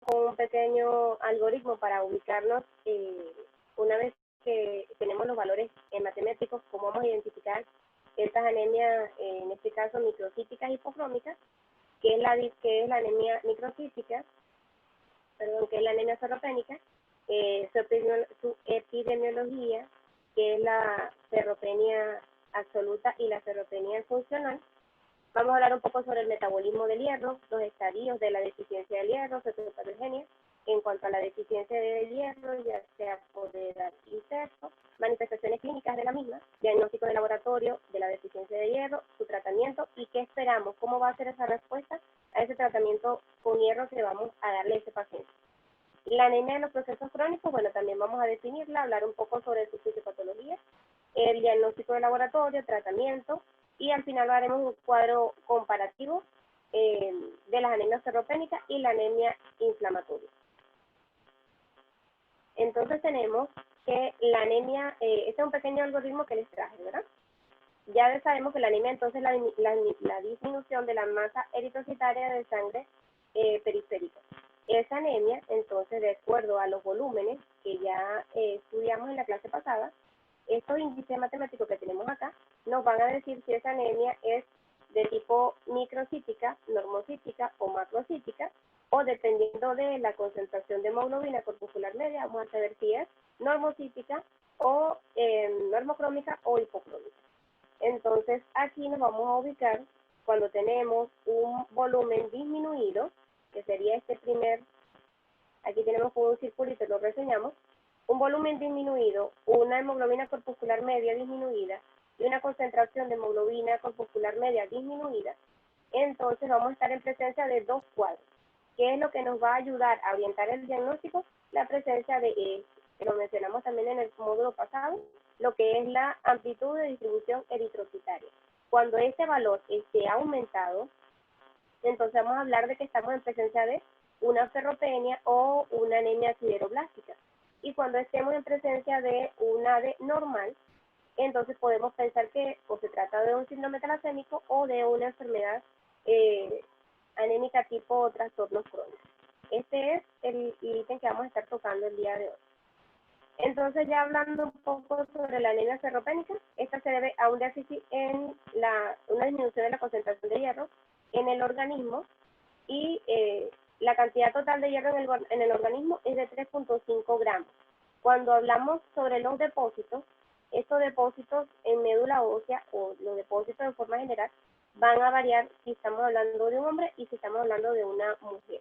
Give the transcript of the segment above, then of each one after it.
con un pequeño algoritmo para ubicarnos una vez que tenemos los valores matemáticos, cómo vamos a identificar estas anemias, en este caso microcíticas hipocrómicas, que es la anemia microcítica, perdón, que es la anemia ferropénica, su epidemiología, que es la ferropenia absoluta y la ferropenia funcional. Vamos a hablar un poco sobre el metabolismo del hierro, los estadios de la deficiencia del hierro, cetopatogenia, en cuanto a la deficiencia del hierro, ya sea por edad y sexo, manifestaciones clínicas de la misma, diagnóstico de laboratorio de la deficiencia de hierro, su tratamiento y qué esperamos, cómo va a ser esa respuesta a ese tratamiento con hierro que vamos a darle a ese paciente. La anemia de los procesos crónicos, bueno, también vamos a definirla, hablar un poco sobre su fisiopatología, el diagnóstico de laboratorio, tratamiento, y al final haremos un cuadro comparativo de las anemias ferropénicas y la anemia inflamatoria. Entonces tenemos que la anemia, este es un pequeño algoritmo que les traje, ¿verdad? Ya sabemos que la anemia, entonces, la disminución de la masa eritrocitaria de sangre periférica. Esa anemia, entonces, de acuerdo a los volúmenes que ya estudiamos en la clase pasada, estos índices matemáticos que tenemos acá nos van a decir si esa anemia es de tipo microcítica, normocítica o macrocítica, o dependiendo de la concentración de hemoglobina corpuscular media, vamos a saber si es normocítica o normocrómica o hipocrómica. Entonces, aquí nos vamos a ubicar cuando tenemos un volumen disminuido, que sería este primer, aquí tenemos un circulito, lo reseñamos, un volumen disminuido, una hemoglobina corpuscular media disminuida y una concentración de hemoglobina corpuscular media disminuida, entonces vamos a estar en presencia de dos cuadros. ¿Qué es lo que nos va a ayudar a orientar el diagnóstico? La presencia de, que lo mencionamos también en el módulo pasado, lo que es la amplitud de distribución eritrocitaria. Cuando este valor esté aumentado, entonces vamos a hablar de que estamos en presencia de una ferropenia o una anemia sideroblástica. Y cuando estemos en presencia de una AD normal, entonces podemos pensar que o se trata de un síndrome talasémico o de una enfermedad anémica tipo trastornos crónicos. Este es el ítem que vamos a estar tocando el día de hoy. Entonces, ya hablando un poco sobre la anemia ferropénica, esta se debe a un déficit en una disminución de la concentración de hierro en el organismo y la cantidad total de hierro en el organismo es de 3.5 gramos. Cuando hablamos sobre los depósitos, estos depósitos en médula ósea o los depósitos de forma general van a variar si estamos hablando de un hombre y si estamos hablando de una mujer.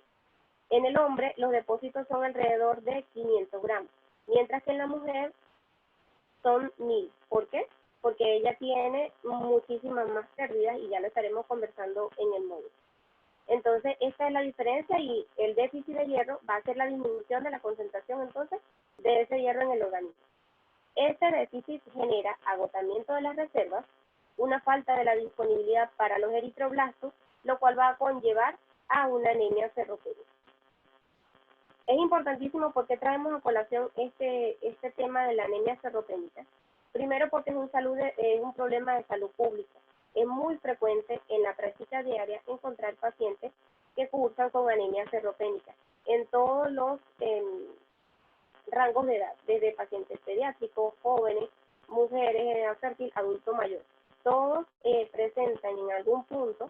En el hombre, los depósitos son alrededor de 500 gramos, mientras que en la mujer son 1000. ¿Por qué? Porque ella tiene muchísimas más pérdidas y ya lo estaremos conversando en el módulo. Entonces, esta es la diferencia y el déficit de hierro va a ser la disminución de la concentración, entonces, de ese hierro en el organismo. Este déficit genera agotamiento de las reservas, una falta de la disponibilidad para los eritroblastos, lo cual va a conllevar a una anemia ferropénica. Es importantísimo porque traemos a colación este tema de la anemia ferropénica. Primero porque es un problema de salud pública. Es muy frecuente en la práctica diaria encontrar pacientes que cursan con anemia ferropénica en todos los rangos de edad, desde pacientes pediátricos, jóvenes, mujeres en edad fértil, adulto mayor. Todos presentan en algún punto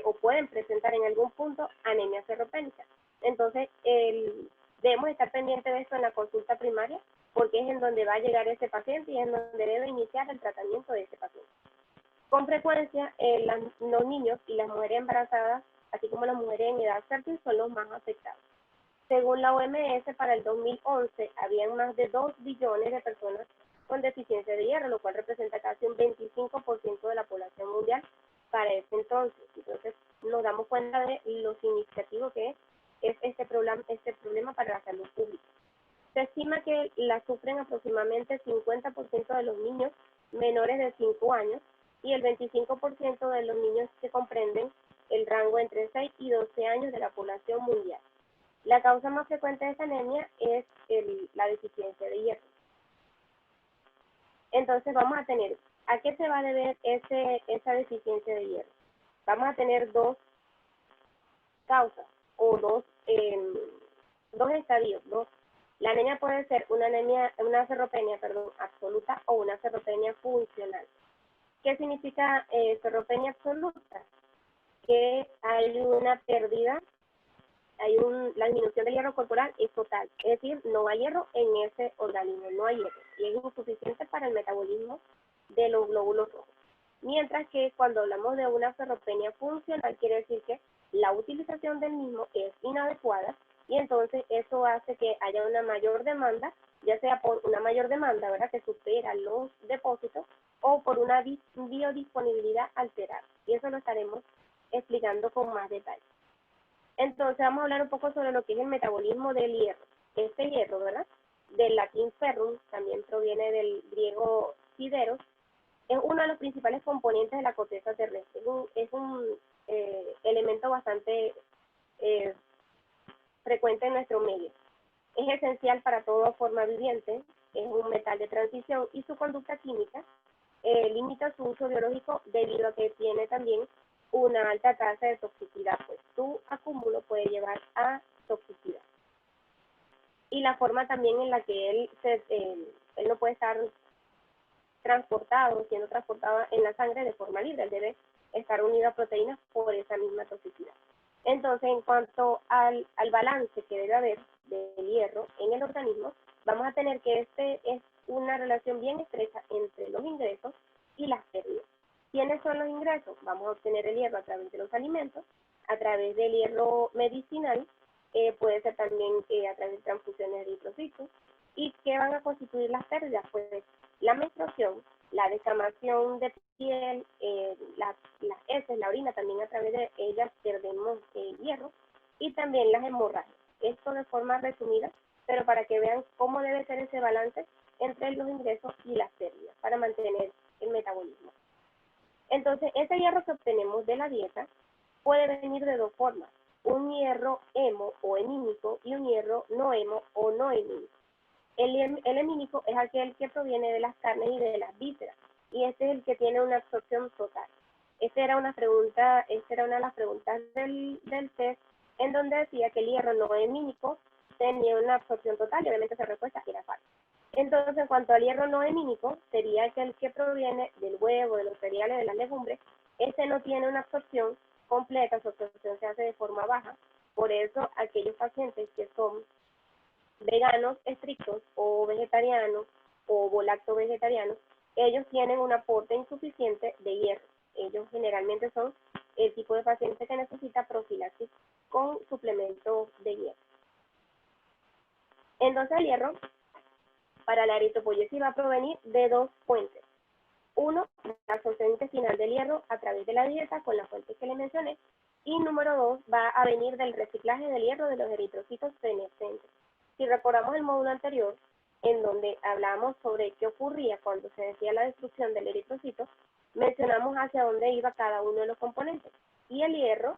o pueden presentar en algún punto anemia ferropénica. Entonces, debemos estar pendientes de esto en la consulta primaria porque es en donde va a llegar ese paciente y es en donde debe iniciar el tratamiento de ese paciente. Con frecuencia, los niños y las mujeres embarazadas, así como las mujeres en edad fértil, son los más afectados. Según la OMS, para el 2011, habían más de 2 billones de personas con deficiencia de hierro, lo cual representa casi un 25% de la población mundial para ese entonces. Entonces, nos damos cuenta de lo significativo que es este problema para la salud pública. Se estima que la sufren aproximadamente 50% de los niños menores de 5 años y el 25% de los niños que comprenden el rango entre 6 y 12 años de la población mundial. La causa más frecuente de esta anemia es la deficiencia de hierro. Entonces vamos a tener, ¿a qué se va a deber esa deficiencia de hierro? Vamos a tener dos causas o dos dos estadios, dos. La anemia puede ser una ferropenia, absoluta o una ferropenia funcional. ¿Qué significa ferropenia absoluta? Que hay una pérdida, la disminución del hierro corporal es total, es decir, no hay hierro en ese organismo, no hay hierro, y es insuficiente para el metabolismo de los glóbulos rojos. Mientras que cuando hablamos de una ferropenia funcional, quiere decir que la utilización del mismo es inadecuada, y entonces eso hace que haya una mayor demanda, ya sea por una mayor demanda, ¿verdad?, que supera los depósitos, o por una biodisponibilidad alterada. Y eso lo estaremos explicando con más detalle. Entonces vamos a hablar un poco sobre lo que es el metabolismo del hierro. Este hierro, ¿verdad?, del latín ferrum, también proviene del griego sideros, es uno de los principales componentes de la corteza terrestre. Es un elemento bastante frecuente en nuestro medio. Es esencial para toda forma viviente, es un metal de transición y su conducta química limita su uso biológico debido a que tiene también una alta tasa de toxicidad, pues su acúmulo puede llevar a toxicidad. Y la forma también en la que él no puede estar siendo transportado en la sangre de forma libre, él debe estar unido a proteínas por esa misma toxicidad. Entonces, en cuanto al balance que debe haber del hierro en el organismo, vamos a tener que es una relación bien estrecha entre los ingresos y las pérdidas. ¿Quiénes son los ingresos? Vamos a obtener el hierro a través de los alimentos, a través del hierro medicinal, puede ser también a través de transfusiones de eritrocitos. ¿Y qué van a constituir las pérdidas? Pues la menstruación, la descamación de piel, las heces, la orina, también a través de ellas perdemos hierro, y también las hemorragias. Esto de forma resumida, pero para que vean cómo debe ser ese balance entre los ingresos y las pérdidas para mantener el metabolismo. Entonces, ese hierro que obtenemos de la dieta puede venir de dos formas: un hierro hemo o hemínico y un hierro no hemo o no hemínico. El hemínico es aquel que proviene de las carnes y de las vísceras, y este es el que tiene una absorción total. Esta era una de las preguntas del test, en donde decía que el hierro no hemínico tenía una absorción total, y obviamente esa respuesta era falsa. Entonces, en cuanto al hierro no hemínico, sería aquel que proviene del huevo, de los cereales, de las legumbres. Este no tiene una absorción completa, su absorción se hace de forma baja. Por eso, aquellos pacientes que son veganos estrictos o vegetarianos o volacto-vegetarianos, ellos tienen un aporte insuficiente de hierro. Ellos generalmente son el tipo de paciente que necesita profilaxis con suplementos de hierro. Entonces, el hierro para la eritropoyesis va a provenir de dos fuentes. Uno, la absorción intestinal del hierro a través de la dieta con las fuentes que les mencioné. Y número dos, va a venir del reciclaje del hierro de los eritrocitos senescentes. Si recordamos el módulo anterior, en donde hablábamos sobre qué ocurría cuando se decía la destrucción del eritrocito, mencionamos hacia dónde iba cada uno de los componentes. Y el hierro,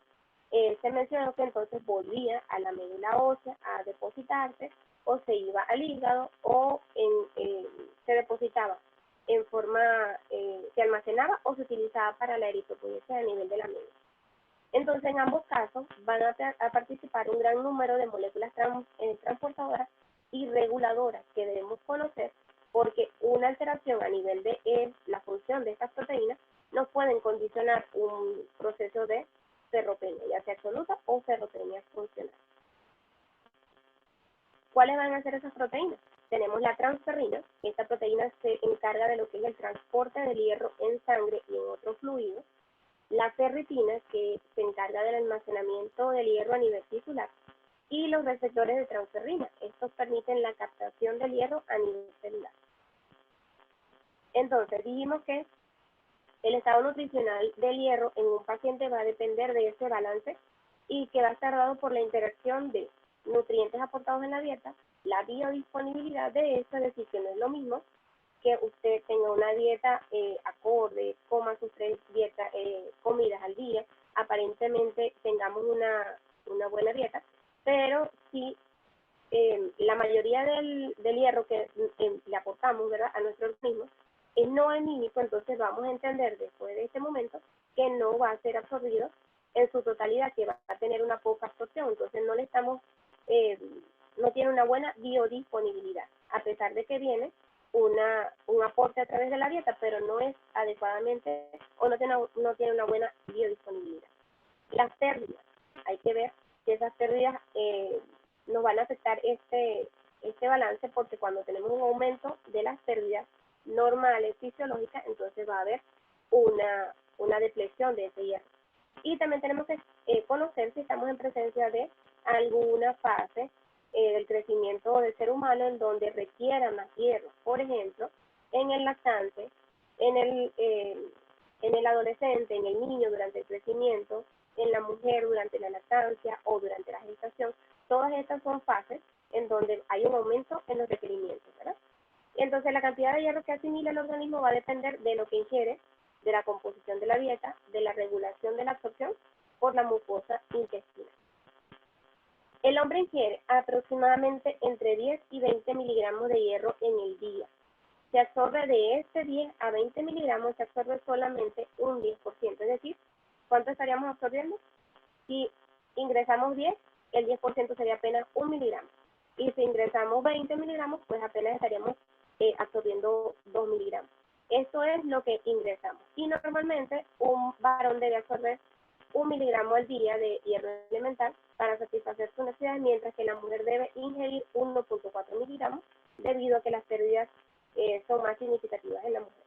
se mencionó que entonces volvía a la médula ósea a depositarse, o se iba al hígado, o se depositaba en forma, se almacenaba o se utilizaba para la eritropoyesis a nivel de la médula. Entonces, en ambos casos van a participar un gran número de moléculas transportadoras y reguladoras que debemos conocer, porque una alteración a nivel de la función de estas proteínas nos pueden condicionar un proceso de ferropenia, ya sea absoluta o ferropenia funcional. ¿Cuáles van a ser esas proteínas? Tenemos la transferrina. Esta proteína se encarga de lo que es el transporte del hierro en sangre y en otros fluidos. La ferritina, que se encarga del almacenamiento del hierro a nivel tisular, y los receptores de transferrina. Estos permiten la captación del hierro a nivel celular. Entonces, dijimos que el estado nutricional del hierro en un paciente va a depender de ese balance, y que va a estar dado por la interacción de nutrientes aportados en la dieta, la biodisponibilidad de esto, es decir, que no es lo mismo que usted tenga una dieta acorde, coma sus 3 comidas al día, aparentemente tengamos una buena dieta, pero si la mayoría del hierro que le aportamos, ¿verdad?, a nuestro organismo es no hemínico, entonces vamos a entender después de este momento que no va a ser absorbido en su totalidad, que va a tener una poca absorción. Entonces no le estamos no tiene una buena biodisponibilidad, a pesar de que viene un aporte a través de la dieta, pero no es adecuadamente o no tiene una buena biodisponibilidad. Las pérdidas, hay que ver que esas pérdidas nos van a afectar este balance, porque cuando tenemos un aumento de las pérdidas normales, fisiológicas, entonces va a haber una depleción de ese hierro. Y también tenemos que conocer si estamos en presencia de alguna fase del crecimiento del ser humano en donde requiera más hierro. Por ejemplo, en el lactante, en el adolescente, en el niño durante el crecimiento, en la mujer durante la lactancia o durante la gestación. Todas estas son fases en donde hay un aumento en los requerimientos, ¿verdad? Entonces la cantidad de hierro que asimila el organismo va a depender de lo que ingiere, de la composición de la dieta, de la regulación de la absorción por la mucosa intestinal. El hombre ingiere aproximadamente entre 10 y 20 miligramos de hierro en el día. Se absorbe de este 10 a 20 miligramos, se absorbe solamente un 10%, es decir, ¿cuánto estaríamos absorbiendo? Si ingresamos 10, el 10% sería apenas 1 miligramo. Y si ingresamos 20 miligramos, pues apenas estaríamos absorbiendo 2 miligramos. Esto es lo que ingresamos. Y normalmente un varón debe absorber 1 miligramo al día de hierro elemental para satisfacer sus necesidades, mientras que la mujer debe ingerir 1.4 miligramos debido a que las pérdidas son más significativas en la mujer.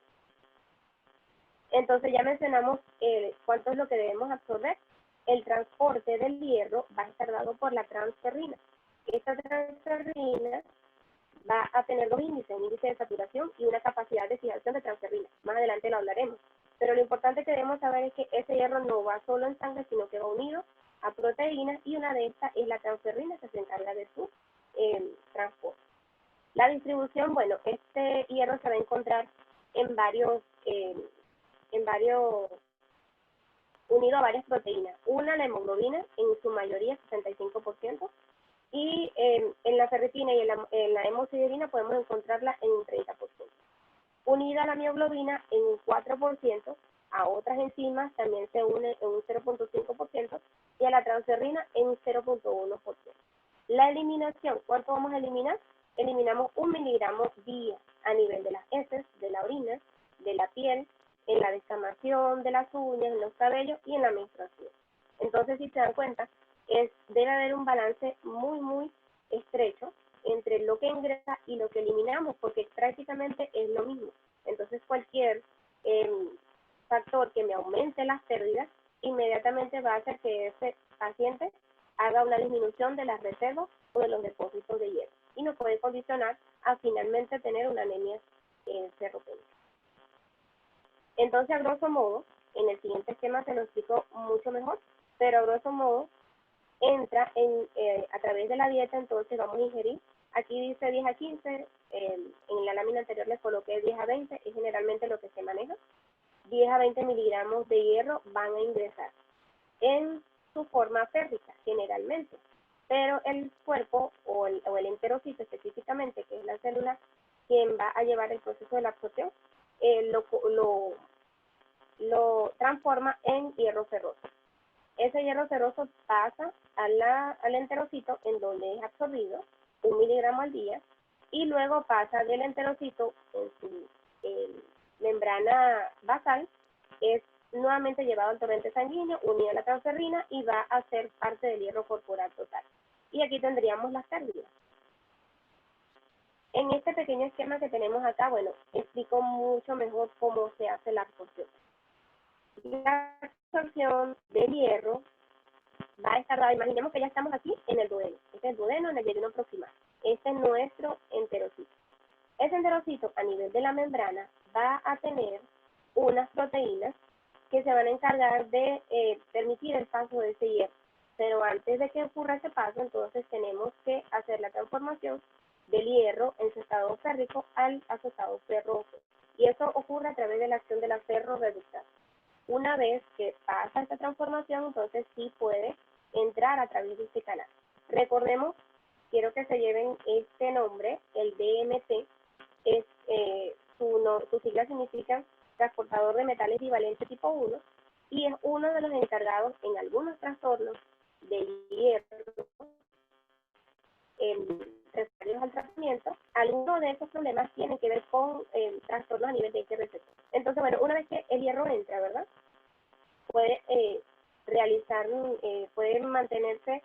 Entonces ya mencionamos cuánto es lo que debemos absorber. El transporte del hierro va a estar dado por la transferrina. Esta transferrina va a tener dos índices, un índice de saturación y una capacidad de fijación de transferrina. Más adelante lo hablaremos. Pero lo importante que debemos saber es que ese hierro no va solo en sangre, sino que va unido a proteínas, y una de estas es la transferrina, que se encarga de su transporte. La distribución, bueno, este hierro se va a encontrar en varios unido a varias proteínas. Una, la hemoglobina, en su mayoría 65%, y en la ferritina y en la hemosiderina podemos encontrarla en un 30%. Unida a la mioglobina en un 4%, a otras enzimas también se une en un 0.5%, y a la transferrina en un 0.1%. La eliminación, ¿cuánto vamos a eliminar? Eliminamos 1 miligramo día a nivel de las heces, de la orina, de la piel, en la descamación de las uñas, en los cabellos y en la menstruación. Entonces, si se dan cuenta, debe haber un balance muy, muy estrecho entre lo que ingresa y lo que eliminamos, porque prácticamente es lo mismo. Entonces, cualquier factor que me aumente las pérdidas, inmediatamente va a hacer que ese paciente haga una disminución de las reservas o de los depósitos de hierro, y nos puede condicionar a finalmente tener una anemia ferropénica. Entonces, a grosso modo, en el siguiente esquema se lo explico mucho mejor, pero a grosso modo entra a través de la dieta. Entonces vamos a ingerir, aquí dice 10 a 15, en la lámina anterior les coloqué 10 a 20, es generalmente lo que se maneja. 10 a 20 miligramos de hierro van a ingresar en su forma férrica, generalmente, pero el cuerpo o el enterocito específicamente, que es la célula quien va a llevar el proceso de la absorción, lo transforma en hierro ferroso. Ese hierro ferroso pasa al enterocito, en donde es absorbido 1 miligramo al día, y luego pasa del enterocito en su membrana basal, es nuevamente llevado al torrente sanguíneo, unido a la transferrina, y va a ser parte del hierro corporal total. Y aquí tendríamos las pérdidas. En este pequeño esquema que tenemos acá, bueno, explico mucho mejor cómo se hace la absorción. La absorción del hierro va a estar dada, imaginemos que ya estamos aquí en el duodeno. Este es el duodeno en el yeyuno proximal. Este es nuestro enterocito. Ese enterocito, a nivel de la membrana, va a tener unas proteínas que se van a encargar de permitir el paso de ese hierro. Pero antes de que ocurra ese paso, entonces tenemos que hacer la transformación del hierro en su estado férrico a su estado ferroso. Y eso ocurre a través de la acción de la ferroreductasa. Una vez que pasa esta transformación, entonces sí puede entrar a través de este canal. Recordemos, quiero que se lleven este nombre, el DMT, su sigla significa transportador de metales bivalente tipo 1, y es uno de los encargados en algunos trastornos del hierro referidos al tratamiento, algunos de esos problemas tienen que ver con trastornos a nivel de este receptor. Entonces, bueno, una vez que el hierro entra, ¿verdad? Puede puede mantenerse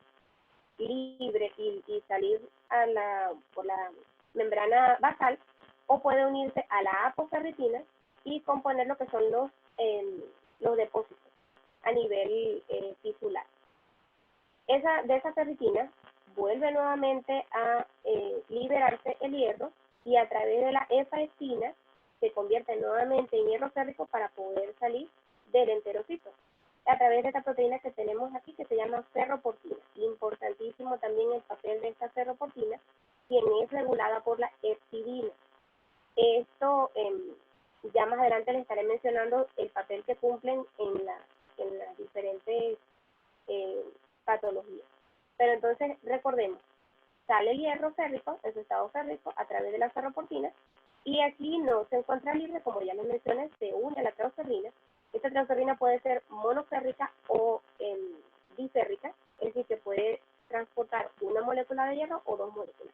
libre y salir por la membrana basal, o puede unirse a la apoferritina y componer lo que son los depósitos a nivel tisular. De esa ferritina vuelve nuevamente a liberarse el hierro y a través de la efaestina se convierte nuevamente en hierro férrico para poder salir del enterocito, a través de esta proteína que tenemos aquí que se llama ferroportina. Importantísimo también el papel de esta ferroportina, quien es regulada por la hepcidina. Esto ya más adelante les estaré mencionando el papel que cumplen en las diferentes patologías. Pero entonces recordemos, sale el hierro férrico en su estado férrico a través de la ferroportina, y aquí no se encuentra libre, como ya les mencioné, se une a la transferrina. Esta transferrina puede ser monoférrica o diférrica, es decir, que puede transportar una molécula de hierro o dos moléculas.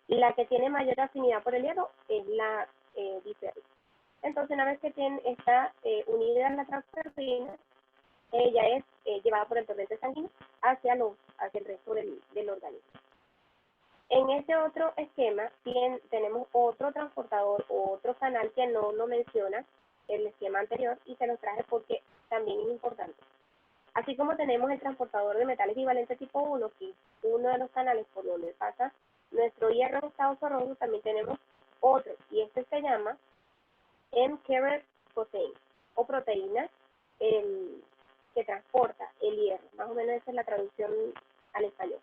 La que tiene mayor afinidad por el hierro es la diférrica. Entonces, una vez que está unida a la transferrina, ella es llevada por el torrente sanguíneo hacia el resto del organismo. En este otro esquema tenemos otro transportador o otro canal que no lo menciona el esquema anterior, y se los traje porque también es importante. Así como tenemos el transportador de metal equivalente tipo 1, que es uno de los canales por donde pasa nuestro hierro en estado ferroso, también tenemos otro, y este se llama M-carrier protein, o proteína que transporta el hierro. Más o menos esa es la traducción al español.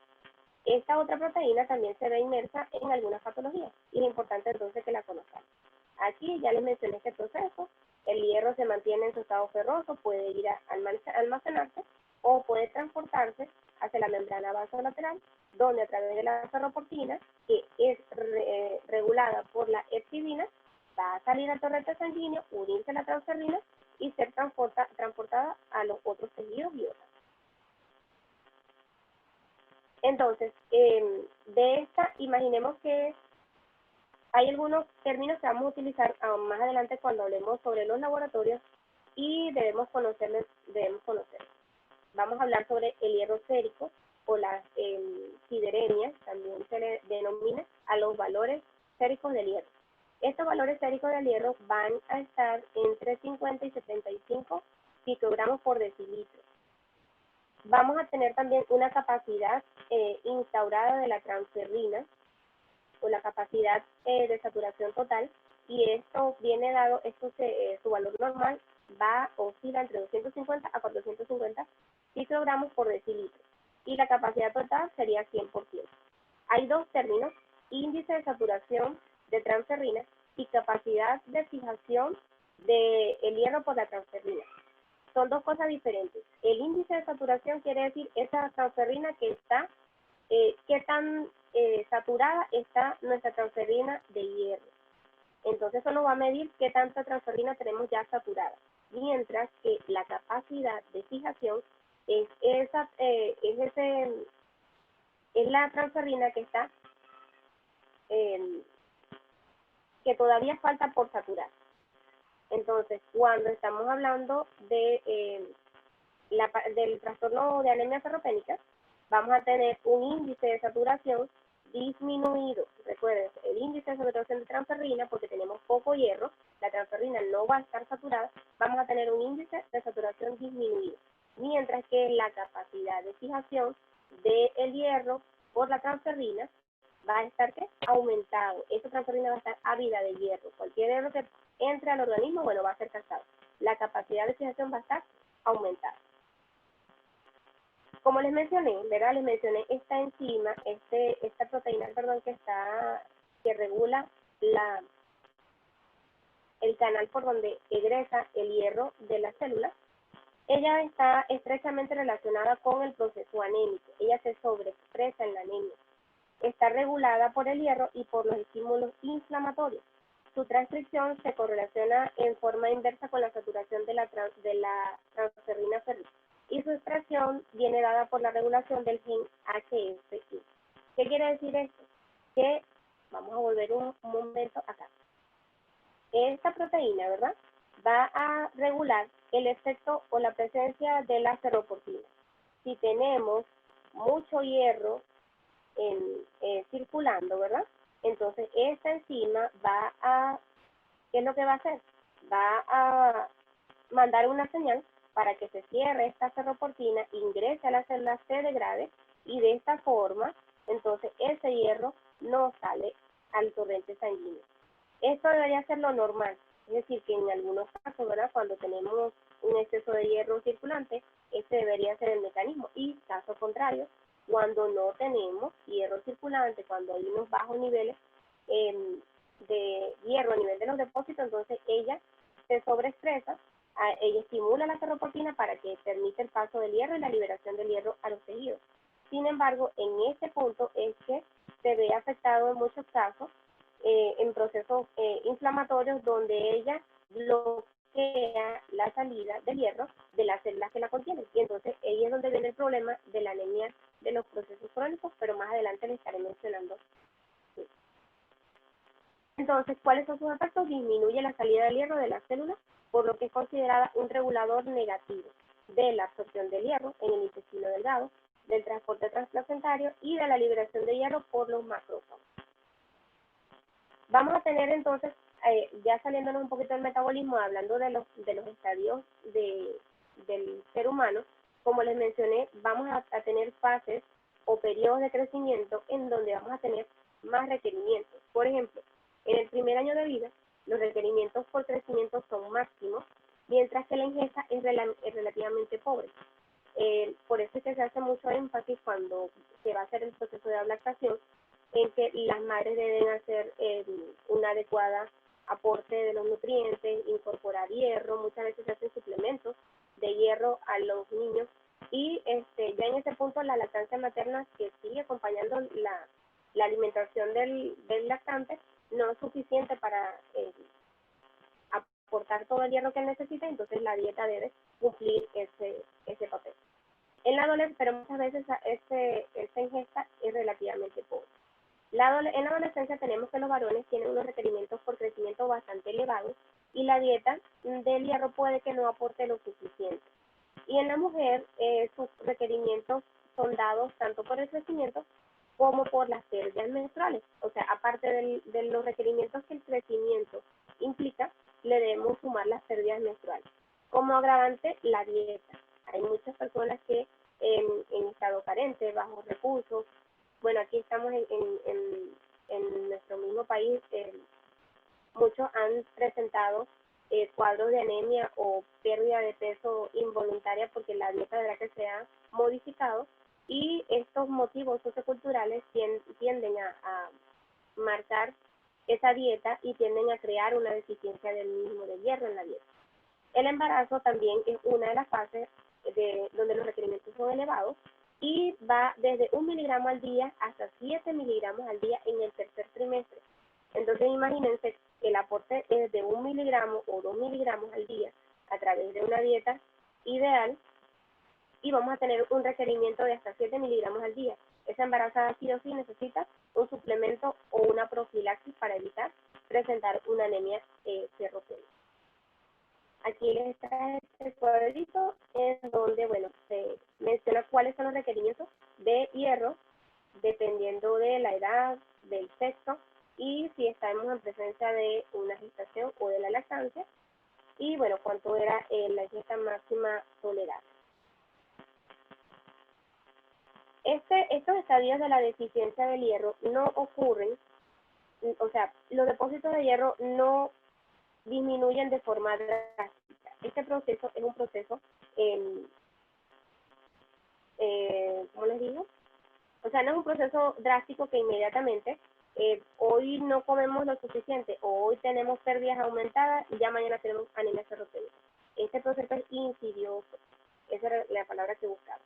Esta otra proteína también se ve inmersa en algunas patologías, y es importante entonces que la conozcamos. Aquí ya les mencioné este proceso. El hierro se mantiene en su estado ferroso, puede ir a almacenarse o puede transportarse hacia la membrana basolateral, donde a través de la ferroportina, que es regulada por la hepcidina, va a salir al torrente sanguíneo, unirse a la transferrina y ser transportada a los otros tejidos y órganos. Entonces, de esta, imaginemos que hay algunos términos que vamos a utilizar más adelante cuando hablemos sobre los laboratorios, y debemos conocerlos. Vamos a hablar sobre el hierro férico o las sideremias, también se le denomina a los valores féricos del hierro. Estos valores féricos del hierro van a estar entre 50 y 75 picogramos por decilitro. Vamos a tener también una capacidad instaurada de la transferrina, o la capacidad de saturación total, y esto viene dado, su valor normal oscila entre 250 a 450 picogramos por decilitro, y la capacidad total sería 100%. Hay dos términos: índice de saturación de transferrina y capacidad de fijación del hierro por la transferrina. Son dos cosas diferentes. El índice de saturación quiere decir esa transferrina que está, qué tan saturada está nuestra transferrina de hierro. Entonces eso nos va a medir qué tanta transferrina tenemos ya saturada. Mientras que la capacidad de fijación es la transferrina que está, que todavía falta por saturar. Entonces, cuando estamos hablando del trastorno de anemia ferropénica, vamos a tener un índice de saturación disminuido. Recuerden, el índice de saturación de transferrina, porque tenemos poco hierro, la transferrina no va a estar saturada, vamos a tener un índice de saturación disminuido. Mientras que la capacidad de fijación del hierro por la transferrina va a estar aumentado. Esa transferrina va a estar ávida de hierro. Cualquier hierro que entre al organismo, bueno, va a ser captado. La capacidad de fijación va a estar aumentada. Como les mencioné, ¿verdad? Les mencioné esta enzima, esta proteína, perdón, que regula el canal por donde egresa el hierro de las células. Ella está estrechamente relacionada con el proceso anémico. Ella se sobreexpresa en la anemia. Está regulada por el hierro y por los estímulos inflamatorios. Su transcripción se correlaciona en forma inversa con la saturación de la transferrina férrica, y su expresión viene dada por la regulación del gen HSI. ¿Qué quiere decir esto? Que, vamos a volver un momento acá. Esta proteína, ¿verdad?, va a regular el efecto o la presencia de la ferroportina. Si tenemos mucho hierro circulando, ¿verdad?, entonces esta enzima va a, ¿qué es lo que va a hacer? Va a mandar una señal para que se cierre esta ferroportina, ingrese a la célula, se degrade, y de esta forma, entonces ese hierro no sale al torrente sanguíneo. Esto debería ser lo normal, es decir, que en algunos casos, ¿verdad?, cuando tenemos un exceso de hierro circulante, este debería ser el mecanismo, y caso contrario, cuando no tenemos hierro circulante, cuando hay unos bajos niveles de hierro a nivel de los depósitos, entonces ella se sobreexpresa, ella estimula la ferroportina para que permita el paso del hierro y la liberación del hierro a los tejidos. Sin embargo, en este punto es que se ve afectado en muchos casos en procesos inflamatorios, donde ella bloquea la salida del hierro de las células que la contienen. Y entonces ahí es donde viene el problema de la anemia de los procesos crónicos, pero más adelante les estaré mencionando. Sí. Entonces, ¿cuáles son sus efectos? Disminuye la salida del hierro de las células, por lo que es considerada un regulador negativo de la absorción del hierro en el intestino delgado, del transporte transplacentario y de la liberación de hierro por los macrófagos. Vamos a tener entonces, ya saliéndonos un poquito del metabolismo, hablando de los estadios del ser humano, como les mencioné, vamos a tener fases o periodos de crecimiento en donde vamos a tener más requerimientos. Por ejemplo, en el primer año de vida, los requerimientos por crecimiento son máximos, mientras que la ingesta es relativamente pobre. Por eso es que se hace mucho énfasis cuando se va a hacer el proceso de lactación, en que las madres deben hacer una adecuada aporte de los nutrientes, incorporar hierro, muchas veces se hacen suplementos de hierro a los niños, y ya en ese punto la lactancia materna, que sigue acompañando la alimentación del lactante, no es suficiente para aportar todo el hierro que él necesita, entonces la dieta debe cumplir ese papel. En la adolescencia, pero muchas veces esta ingesta es relativamente pobre. En la adolescencia tenemos que los varones tienen unos requerimientos por crecimiento bastante elevados, y la dieta del hierro puede que no aporte lo suficiente. Y en la mujer sus requerimientos son dados tanto por el crecimiento como por las pérdidas menstruales. O sea, aparte de los requerimientos que el crecimiento implica, le debemos sumar las pérdidas menstruales. Como agravante, la dieta. Hay muchas personas que en estado carente, bajos recursos, bueno, aquí estamos en nuestro mismo país, muchos han presentado cuadros de anemia o pérdida de peso involuntaria porque la dieta de la que se ha modificado, y estos motivos socioculturales tienden a marcar esa dieta y tienden a crear una deficiencia del mismo de hierro en la dieta. El embarazo también es una de las fases donde los requerimientos son elevados, y va desde 1 miligramo al día hasta 7 miligramos al día en el tercer trimestre. Entonces imagínense que el aporte es de 1 miligramo o 2 miligramos al día a través de una dieta ideal, y vamos a tener un requerimiento de hasta 7 miligramos al día. Esa embarazada sí o sí necesita un suplemento o una profilaxis para evitar presentar una anemia ferroquémica. Aquí les traje el cuadrito en donde, bueno, se menciona cuáles son los requerimientos de hierro dependiendo de la edad, del sexo, y si estamos en presencia de una gestación o de la lactancia, y bueno, cuánto era la ingesta máxima tolerable. Estos estadios de la deficiencia del hierro no ocurren, o sea, los depósitos de hierro no disminuyen de forma drástica. Este proceso es un proceso, ¿cómo les digo? O sea, no es un proceso drástico que inmediatamente, hoy no comemos lo suficiente, o hoy tenemos pérdidas aumentadas y ya mañana tenemos anemia ferroquémica. Este proceso es insidioso, esa era la palabra que buscaba.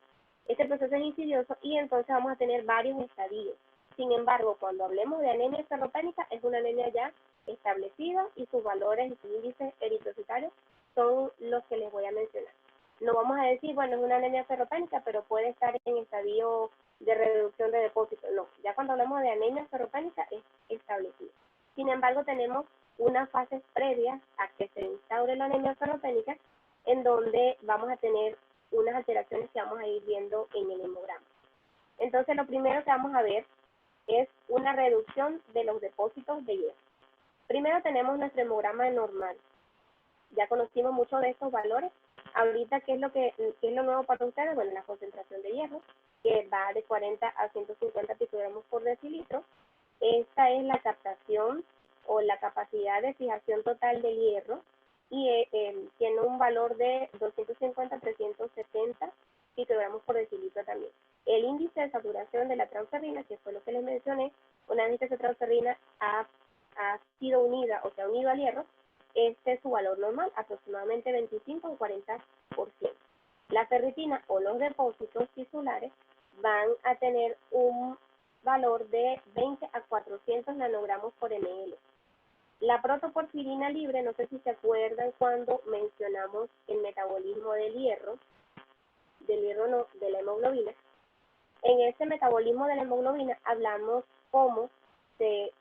Este proceso es insidioso, y entonces vamos a tener varios estadios. Sin embargo, cuando hablemos de anemia ferropénica, es una anemia ya establecida, y sus valores y sus índices eritrocitarios son los que les voy a mencionar. No vamos a decir, bueno, es una anemia ferropénica, pero puede estar en estadio de reducción de depósitos, no, ya cuando hablamos de anemia ferropénica es establecido. Sin embargo, tenemos unas fases previas a que se instaure la anemia ferropénica, en donde vamos a tener unas alteraciones que vamos a ir viendo en el hemograma. Entonces, lo primero que vamos a ver es una reducción de los depósitos de hierro. Primero tenemos nuestro hemograma normal. Ya conocimos mucho de estos valores. Ahorita, ¿qué es lo nuevo para ustedes? Bueno, la concentración de hierro, que va de 40 a 150 picogramos por decilitro. Esta es la captación o la capacidad de fijación total del hierro y tiene un valor de 250 a 370 picogramos por decilitro también. El índice de saturación de la transferrina, que fue lo que les mencioné, una vez que esa transferrina ha sido unida o se ha unido al hierro, este es su valor normal, aproximadamente 25 o 40%. La ferritina o los depósitos tisulares van a tener un valor de 20 a 400 nanogramos por ml. La protoporfirina libre, no sé si se acuerdan cuando mencionamos el metabolismo del hierro no, de la hemoglobina. En este metabolismo de la hemoglobina hablamos cómo se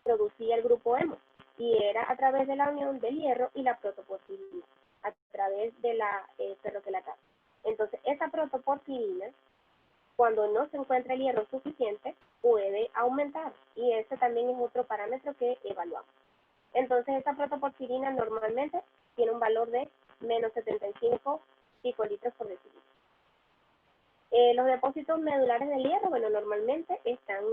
producía el grupo hemo, y era a través de la unión del hierro y la protoporfirina, a través de la ferroquelatasa. Entonces, esa protoporfirina, cuando no se encuentra el hierro suficiente, puede aumentar, y ese también es otro parámetro que evaluamos. Entonces, esta protoporfirina normalmente tiene un valor de menos 75 picolitros por decilitro. Los depósitos medulares del hierro, bueno, normalmente están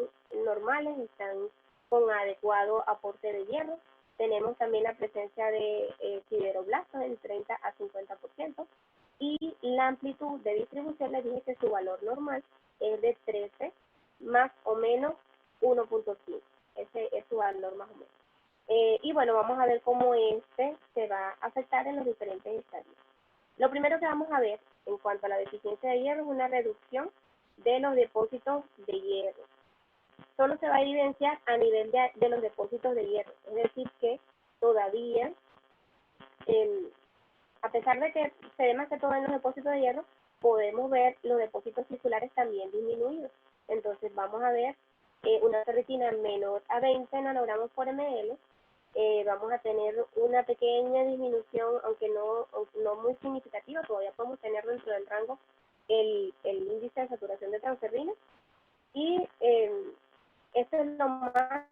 normales, están con adecuado aporte de hierro. Tenemos también la presencia de sideroblastos en 30 a 50%, y la amplitud de distribución, les dije que su valor normal es de 13 más o menos 1.5. Ese es su valor más o menos. Y bueno, vamos a ver cómo este se va a afectar en los diferentes estadios. Lo primero que vamos a ver en cuanto a la deficiencia de hierro es una reducción de los depósitos de hierro. Solo se va a evidenciar a nivel de los depósitos de hierro, es decir que todavía, a pesar de que se ve más que todo en los depósitos de hierro, podemos ver los depósitos tisulares también disminuidos. Entonces vamos a ver una ferritina menor a 20 nanogramos por ml. Vamos a tener una pequeña disminución, aunque no muy significativa, todavía podemos tener dentro del rango el índice de saturación de transferrina, y esto es lo más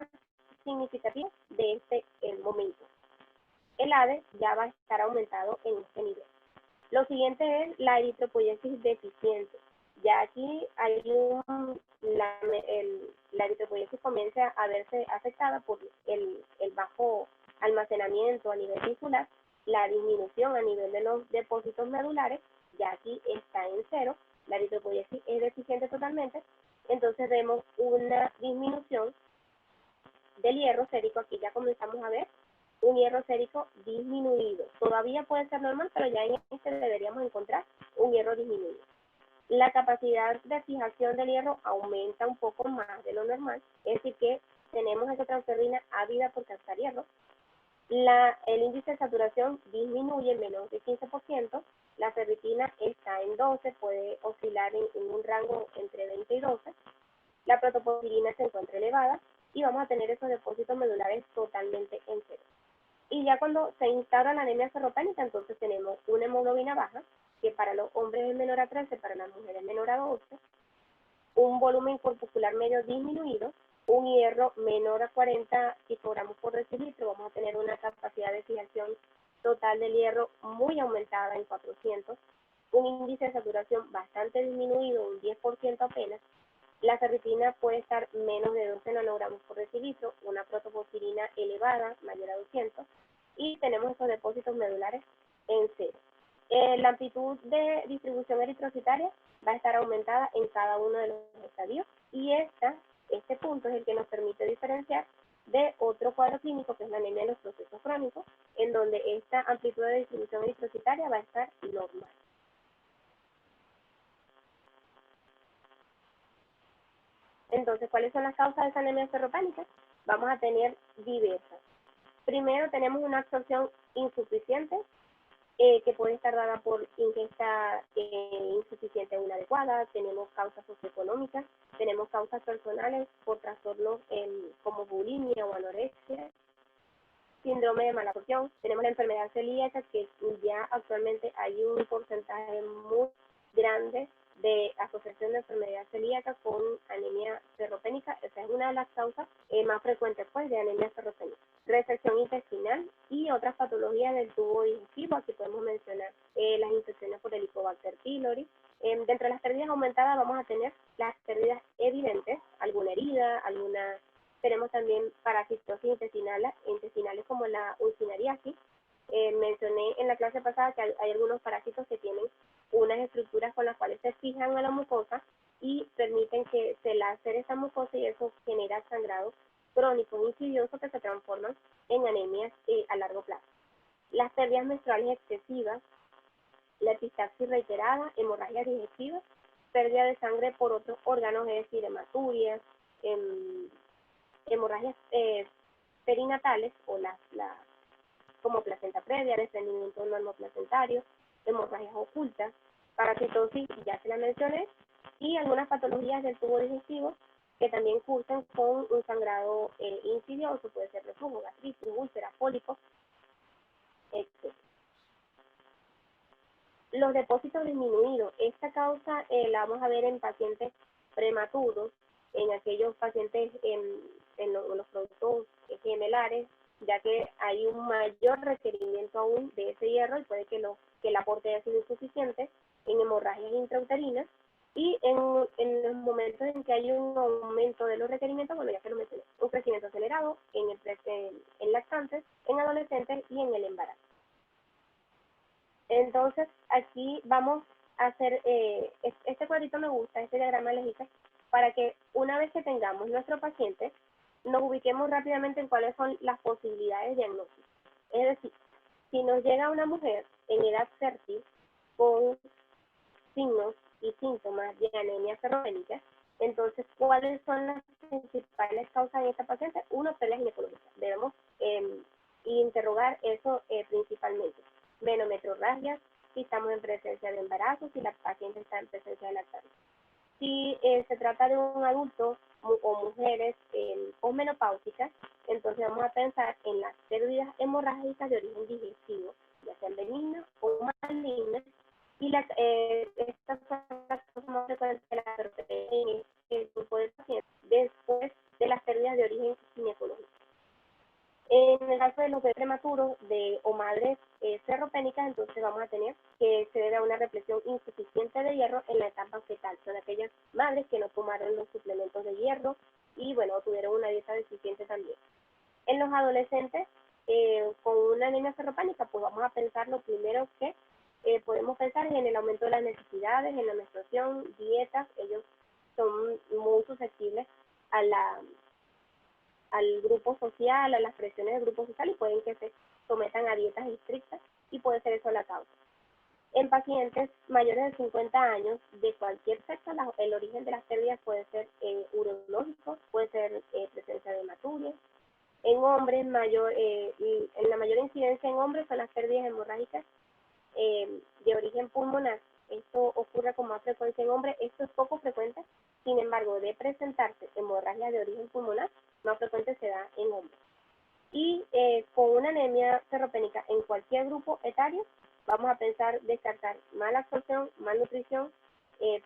significativo de este momento. El ADE ya va a estar aumentado en este nivel. Lo siguiente es la eritropoiesis deficiente. Ya aquí hay la eritropoiesis comienza a verse afectada por el bajo almacenamiento a nivel tisular, la disminución a nivel de los depósitos medulares, ya aquí está en cero, la eritropoiesis es deficiente totalmente. Entonces vemos una disminución del hierro sérico. Aquí ya comenzamos a ver un hierro sérico disminuido. Todavía puede ser normal, pero ya en este deberíamos encontrar un hierro disminuido. La capacidad de fijación del hierro aumenta un poco más de lo normal, es decir que tenemos esa transferrina ávida por captar hierro. El índice de saturación disminuye en menos de 15%, la ferritina está en 12, puede oscilar en un rango entre 20 y 12, la protoporfirina se encuentra elevada, y vamos a tener esos depósitos medulares totalmente en cero. Y ya cuando se instaura la anemia ferropénica, entonces tenemos una hemoglobina baja, que para los hombres es menor a 13, para las mujeres es menor a 12, un volumen corpuscular medio disminuido, un hierro menor a 40 picogramos por decilitro, vamos a tener una capacidad de fijación total del hierro muy aumentada en 400, un índice de saturación bastante disminuido, un 10% apenas. La ferritina puede estar menos de 12 nanogramos por decilitro, una protoporfirina elevada, mayor a 200, y tenemos estos depósitos medulares en cero. La amplitud de distribución eritrocitaria va a estar aumentada en cada uno de los estadios, y este punto es el que nos permite diferenciar de otro cuadro clínico, que es la anemia de los procesos crónicos, en donde esta amplitud de distribución eritrocitaria va a estar normal. Entonces, ¿cuáles son las causas de esa anemia ferropénica? Vamos a tener diversas. Primero, tenemos una absorción insuficiente que puede estar dada por ingesta insuficiente o inadecuada. Tenemos causas socioeconómicas, tenemos causas personales por trastornos como bulimia o anorexia, síndrome de mala absorción. Tenemos la enfermedad celíaca, que ya actualmente hay un porcentaje muy grande de asociación de enfermedad celíaca con anemia ferropénica. Esa es una de las causas más frecuentes pues de anemia ferropénica. Resección intestinal y otras patologías del tubo digestivo. Aquí podemos mencionar las infecciones por Helicobacter pylori. Dentro de las pérdidas aumentadas vamos a tener las pérdidas evidentes, alguna herida, tenemos también parasitosis intestinales como la ulcinariasis. Mencioné en la clase pasada que hay algunos parásitos que tienen unas estructuras con las cuales se fijan a la mucosa y permiten que se lacere esa mucosa, y eso genera sangrado crónico insidioso que se transforman en anemias a largo plazo. Las pérdidas menstruales excesivas, la epistaxis reiterada, hemorragias digestivas, pérdida de sangre por otros órganos, es decir, hematurias, hemorragias perinatales o como placenta previa, desprendimiento normoplacentario, hemorragias ocultas, parasitosis, ya se la mencioné, y algunas patologías del tubo digestivo que también cursan con un sangrado insidioso, puede ser reflujo, gastritis, úlceras, pólipos, etc. Los depósitos disminuidos, esta causa la vamos a ver en pacientes prematuros, en aquellos pacientes en los productos gemelares, ya que hay un mayor requerimiento aún de ese hierro y puede que el aporte haya sido insuficiente, en hemorragias intrauterinas, y en los momentos en que hay un aumento de los requerimientos, bueno, ya se lo mencioné, un crecimiento acelerado en lactantes, en adolescentes y en el embarazo. Entonces, aquí vamos a hacer, este cuadrito me gusta, este diagrama les hice, para que una vez que tengamos nuestro paciente, nos ubiquemos rápidamente en cuáles son las posibilidades diagnósticas. Es decir, si nos llega una mujer en edad fértil con signos y síntomas de anemia ferropénica, entonces, ¿cuáles son las principales causas en esta paciente? Uno, pérdida ginecológica. Debemos interrogar eso principalmente. Menometrorragias, si estamos en presencia de embarazo, si la paciente está en presencia de lactancia. Si se trata de un adulto o mujeres posmenopáusicas, entonces vamos a pensar en las pérdidas hemorrágicas de origen digestivo, ya sean benignas o malignas, y estas son las cosas más frecuentes de la ferropenia en este grupo de pacientes después de las pérdidas de origen ginecológico. En el caso de los bebés prematuros o madres ferropénicas, entonces vamos a tener que se debe a una represión insuficiente de hierro en la etapa fetal. Son aquellas madres que no tomaron los suplementos de hierro y, bueno, tuvieron una dieta deficiente también. En los adolescentes con una anemia ferropénica, pues vamos a pensar lo primero que podemos pensar en el aumento de las necesidades, en la menstruación, dietas. Ellos son muy susceptibles al grupo social, a las presiones del grupo social, y pueden que se sometan a dietas estrictas, y puede ser eso la causa. En pacientes mayores de 50 años de cualquier sexo, el origen de las pérdidas puede ser urológico, puede ser presencia de hematurias. En hombres, en la mayor incidencia en hombres son las pérdidas hemorrágicas de origen pulmonar. Esto ocurre con más frecuencia en hombres. Esto es poco frecuente, sin embargo, de presentarse hemorragia de origen pulmonar, más frecuente se da en hombres. Y con una anemia ferropénica en cualquier grupo etario, vamos a descartar mala absorción, malnutrición,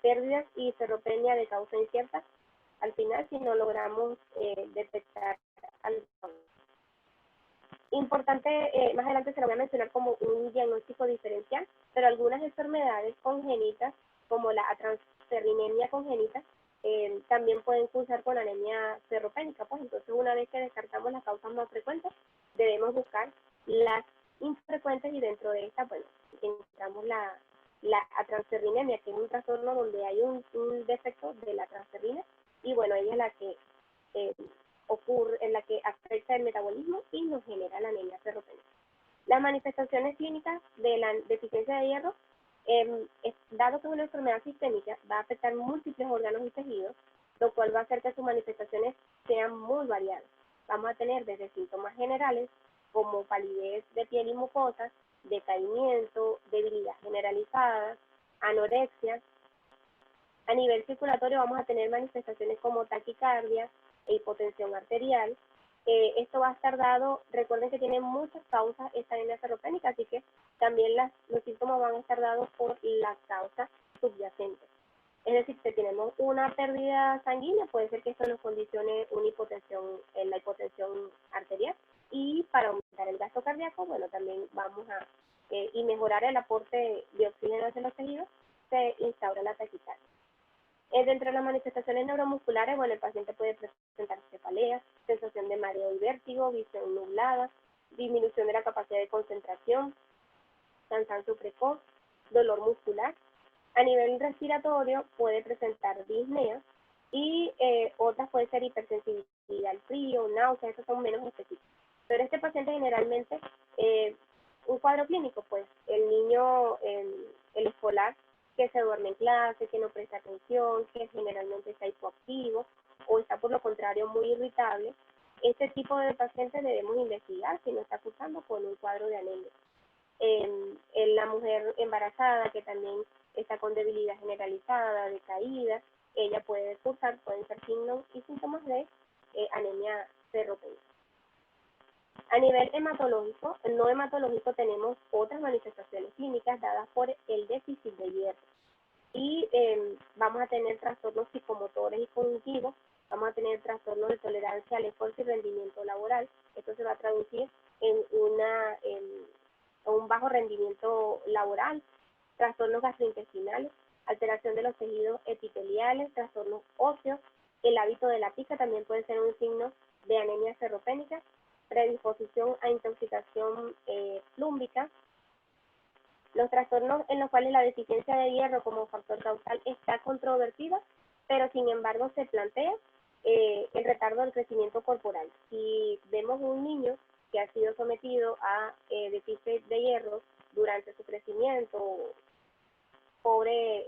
pérdidas y ferropenia de causa incierta. Al final, si no logramos detectar algo. Importante, más adelante se lo voy a mencionar como un diagnóstico diferencial, pero algunas enfermedades congénitas, como la atransferrinemia congénita, también pueden cursar con anemia ferropénica. Pues entonces, una vez que descartamos las causas más frecuentes, debemos buscar las infrecuentes, y dentro de esta, bueno, encontramos la atransferrinemia, que es un trastorno donde hay un defecto de la transferrina, y bueno, ella es la que ocurre, en la que afecta el metabolismo y nos genera la anemia ferropénica. Las manifestaciones clínicas de la deficiencia de hierro, dado que es una enfermedad sistémica, va a afectar múltiples órganos y tejidos, lo cual va a hacer que sus manifestaciones sean muy variadas. Vamos a tener desde síntomas generales, como palidez de piel y mucosas, decaimiento, debilidad generalizada, anorexia. A nivel circulatorio vamos a tener manifestaciones como taquicardia e hipotensión arterial. Esto va a estar dado, recuerden que tiene muchas causas esta anemia ferropénica, así que también los síntomas van a estar dados por la causa subyacente. Es decir, si tenemos una pérdida sanguínea, puede ser que esto nos condicione una hipotensión, la hipotensión arterial. Y para aumentar el gasto cardíaco, bueno, también vamos a, y mejorar el aporte de oxígeno hacia los tejidos, se instaura la taquicardia. Dentro de las manifestaciones neuromusculares, bueno, el paciente puede presentar cefalea, sensación de mareo y vértigo, visión nublada, disminución de la capacidad de concentración, cansancio precoz, dolor muscular. A nivel respiratorio puede presentar disnea y otras pueden ser hipersensibilidad al frío, náuseas, esos son menos específicos. Pero este paciente generalmente, un cuadro clínico, pues el niño, el escolar, que se duerme en clase, que no presta atención, que generalmente está hipoactivo o está por lo contrario muy irritable, este tipo de pacientes debemos investigar si no está cursando con un cuadro de anemia. En la mujer embarazada que también está con debilidad generalizada, decaída, ella puede cursar, pueden ser signos y síntomas de anemia ferropénica. A nivel hematológico, no hematológico, tenemos otras manifestaciones clínicas dadas por el déficit de hierro. Y vamos a tener trastornos psicomotores y cognitivos, vamos a tener trastornos de tolerancia al esfuerzo y rendimiento laboral. Esto se va a traducir en un bajo rendimiento laboral, trastornos gastrointestinales, alteración de los tejidos epiteliales, trastornos óseos. El hábito de la pica también puede ser un signo de anemia ferropénica, predisposición a intoxicación plúmbica. Los trastornos en los cuales la deficiencia de hierro como factor causal está controvertida, pero sin embargo se plantea el retardo del crecimiento corporal. Si vemos un niño que ha sido sometido a déficit de hierro durante su crecimiento, pobre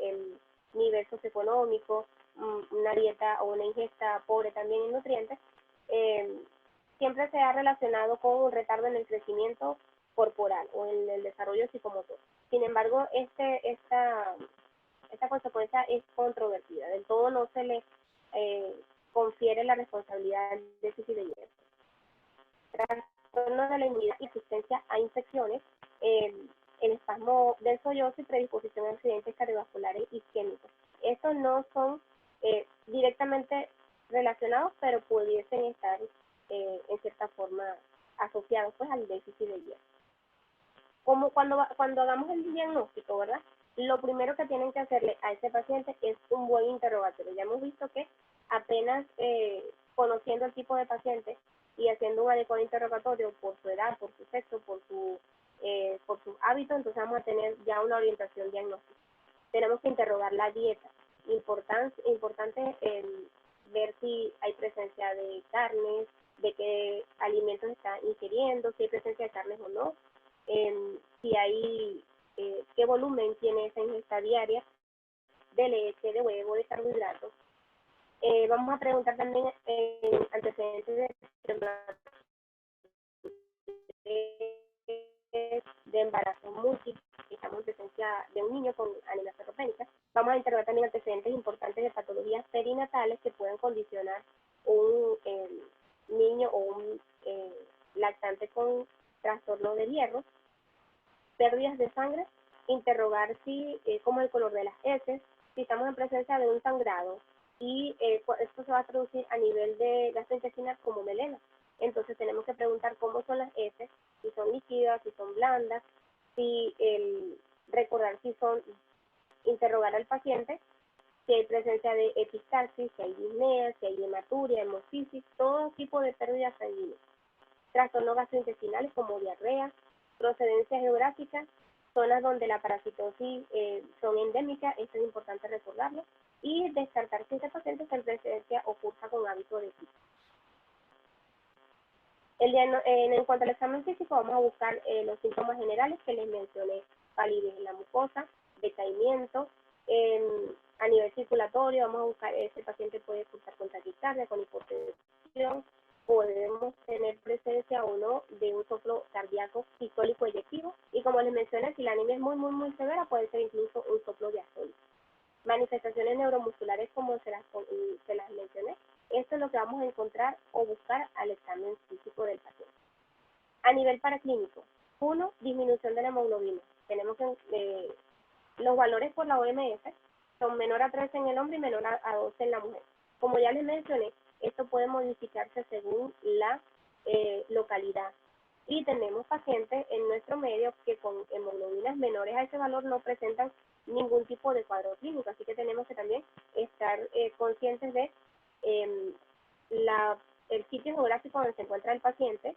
nivel socioeconómico, una dieta o una ingesta pobre también en nutrientes, siempre se ha relacionado con un retardo en el crecimiento corporal o en el desarrollo psicomotor. Sin embargo, esta consecuencia es controvertida. Del todo no se le confiere la responsabilidad del déficit de hierro. Trastornos de la inmunidad y resistencia a infecciones, el espasmo del sollozo y predisposición a accidentes cardiovasculares isquémicos. Estos no son directamente relacionados, pero pudiesen estar en cierta forma asociados pues al déficit de hierro. Como cuando hagamos el diagnóstico, ¿verdad? Lo primero que tienen que hacerle a ese paciente es un buen interrogatorio. Ya hemos visto que apenas conociendo el tipo de paciente y haciendo un adecuado interrogatorio por su edad, por su sexo, por sus hábitos, entonces vamos a tener ya una orientación diagnóstica. Tenemos que interrogar la dieta. Importante ver si hay presencia de carnes, de qué alimentos está ingiriendo, si hay presencia de carnes o no, si hay qué volumen tiene esa ingesta diaria de leche, de huevo, de carbohidratos. Vamos a preguntar también antecedentes de embarazo múltiple, estamos en presencia de un niño con anemia ferropénica. Vamos a interrogar también antecedentes importantes de patologías perinatales que pueden condicionar un niño o un lactante con trastorno de hierro. Pérdidas de sangre, interrogar si como el color de las heces, si estamos en presencia de un sangrado, y esto se va a traducir a nivel de gastrointestinal como melena. Entonces tenemos que preguntar cómo son las heces, si son líquidas, si son blandas, recordar si son, interrogar al paciente, si hay presencia de epistaxis, si hay disnea, si hay hematuria, hemocisis, todo tipo de pérdidas sanguíneas. Trastornos gastrointestinales como diarrea, procedencia geográfica, zonas donde la parasitosis son endémicas, esto es importante recordarlo, y descartar si ese paciente está en presencia o cursa con hábito de pico. En cuanto al examen físico, vamos a buscar los síntomas generales que les mencioné: palidez en la mucosa, decaimiento. A nivel circulatorio, vamos a buscar, este paciente puede cursar con taquicardia, con hipotensión, podemos tener presencia o no de un soplo cardíaco sistólico eyectivo, y como les mencioné, si la anemia es muy severa, puede ser incluso un soplo diastólico. Manifestaciones neuromusculares como se las mencioné, esto es lo que vamos a encontrar o buscar al examen físico del paciente. A nivel paraclínico, 1, disminución de la hemoglobina. Tenemos que los valores por la OMS son menor a 13 en el hombre y menor a 12 en la mujer. Como ya les mencioné, esto puede modificarse según la localidad. Y tenemos pacientes en nuestro medio que con hemoglobinas menores a ese valor no presentan ningún tipo de cuadro clínico, así que tenemos que también estar conscientes de el sitio geográfico donde se encuentra el paciente,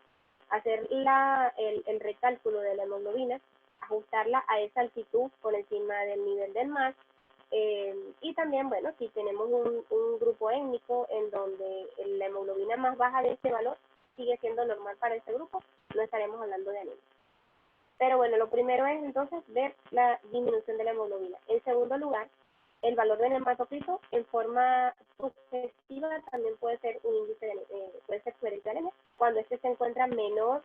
hacer el recálculo de la hemoglobina, ajustarla a esa altitud por encima del nivel del mar, y también, bueno, si tenemos un grupo étnico en donde la hemoglobina más baja de ese valor sigue siendo normal para ese grupo, no estaremos hablando de anemia. Pero bueno, lo primero es entonces ver la disminución de la hemoglobina. En segundo lugar, el valor del hematocrito en forma sucesiva también puede ser un índice puede ser sugerencia de anemia cuando este se encuentra menor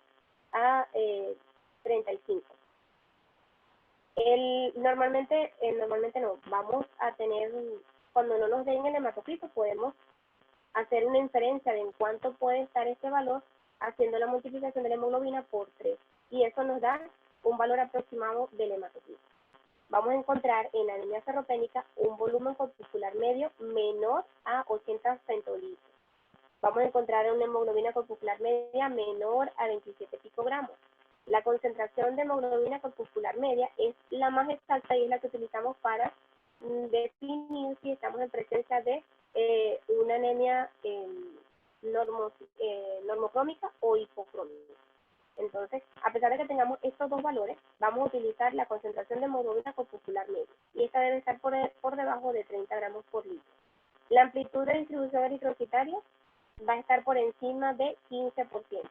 a 35. Normalmente no, vamos a tener, cuando no nos den el hematocrito, podemos hacer una inferencia de en cuánto puede estar este valor haciendo la multiplicación de la hemoglobina por 3, y eso nos da un valor aproximado del hematocrito. Vamos a encontrar en la anemia ferropénica un volumen corpuscular medio menor a 80 centilitros. Vamos a encontrar una hemoglobina corpuscular media menor a 27 picogramos. La concentración de hemoglobina corpuscular media es la más exacta y es la que utilizamos para definir si estamos en presencia de una anemia normocrómica o hipocrómica. Entonces, a pesar de que tengamos estos dos valores, vamos a utilizar la concentración de hemoglobina corpuscular media, y esta debe estar por debajo de 30 gramos por litro. La amplitud de distribución eritrocitaria va a estar por encima de 15%,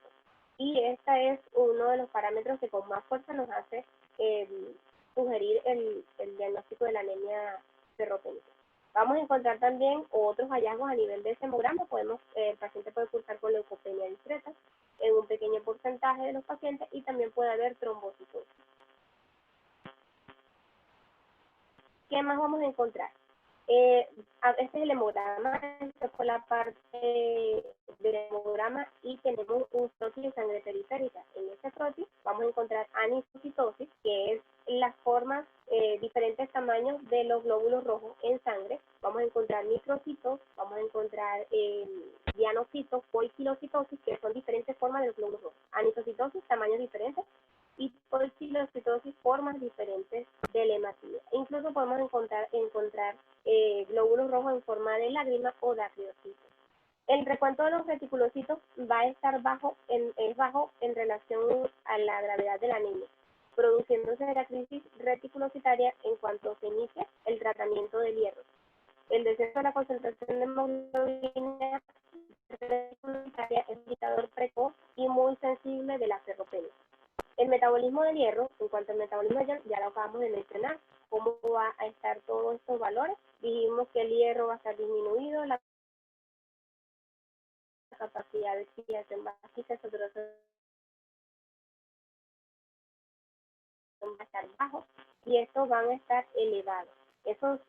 y este es uno de los parámetros que con más fuerza nos hace sugerir el diagnóstico de la anemia ferropénica. Vamos a encontrar también otros hallazgos a nivel de hemograma. El paciente puede cursar con leucopenia discreta en un pequeño porcentaje de los pacientes, y también puede haber trombocitosis. ¿Qué más vamos a encontrar? Este es el hemograma, esta fue la parte del hemograma, y tenemos un frotis de sangre periférica. En este frotis vamos a encontrar anisocitosis, que es las formas, diferentes tamaños de los glóbulos rojos en sangre. Vamos a encontrar microcitos, vamos a encontrar dianocitos, poikilocitosis, que son diferentes formas de los glóbulos rojos. Anisocitosis, tamaños diferentes, y poikilocitosis, formas diferentes del hematío. Incluso podemos encontrar glóbulos rojos en forma de lágrima o dacriocitos. El recuento de los reticulocitos va a estar bajo en relación a la gravedad de la anemia, produciéndose la crisis reticulocitaria en cuanto se inicia el tratamiento del hierro. El descenso de la concentración de hemoglobina reticulocitaria es un indicador precoz y muy sensible de la ferropenia. El metabolismo del hierro, en cuanto al metabolismo del hierro, ya lo acabamos de mencionar, cómo va a estar todos estos valores. Dijimos que el hierro va a estar disminuido, la capacidad de oxidación básica, saturación va a estar bajo, y estos van a estar elevados. Esos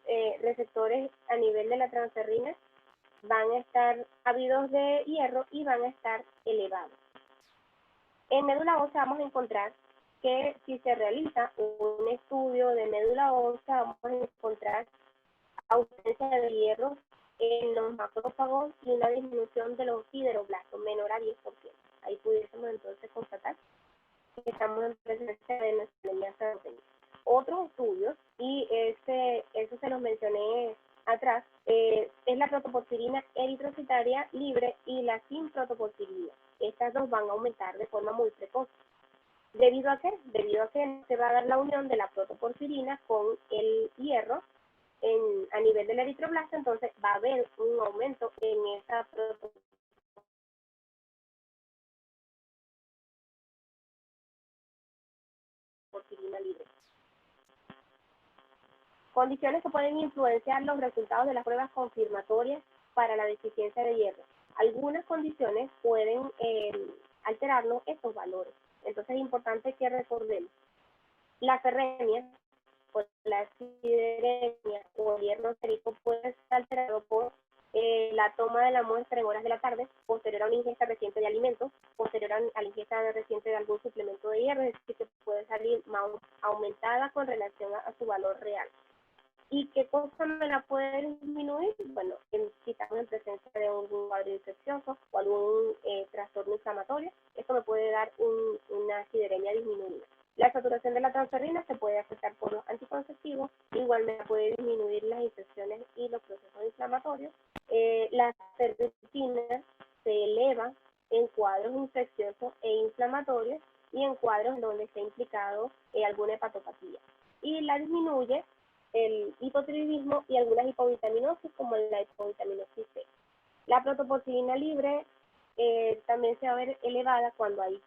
receptores a nivel de la transferrina van a estar habidos de hierro y van a estar elevados. En médula ósea vamos a encontrar que si se realiza un estudio de médula ósea, vamos a encontrar ausencia de hierro en los macrófagos y una disminución de los sideroblastos menor a 10%. Ahí pudiésemos entonces constatar que estamos en presencia de nuestra anemia ferropénica. Otros estudios, y eso se los mencioné atrás, es la protoporfirina eritrocitaria libre y la sin protoporfirina. Estas dos van a aumentar de forma muy precoz. ¿Debido a qué? Debido a que se va a dar la unión de la protoporfirina con el hierro a nivel del eritroblasto, entonces va a haber un aumento en esa protoporfirina libre. Condiciones que pueden influenciar los resultados de las pruebas confirmatorias para la deficiencia de hierro. algunas condiciones pueden alterarnos estos valores. Entonces es importante que recordemos la ferremia, o la acidemia o el hierro sérico puede ser alterado por la toma de la muestra en horas de la tarde, posterior a una ingesta reciente de alimentos, posterior a la ingesta reciente de algún suplemento de hierro, es decir, que puede salir más aumentada con relación a su valor real. ¿Y qué cosa me la puede disminuir? Bueno, si estamos en presencia de un cuadro infeccioso o algún trastorno inflamatorio, esto me puede dar una acidemia disminuida. La saturación de la transferrina se puede afectar por los anticonceptivos, igual me puede disminuir las infecciones y los procesos inflamatorios. La ferritina se eleva en cuadros infecciosos e inflamatorios y en cuadros donde está implicado alguna hepatopatía. Y la disminuye el hipotiroidismo y algunas hipovitaminosis como la hipovitaminosis C. La protoporfirina libre también se va a ver elevada cuando hay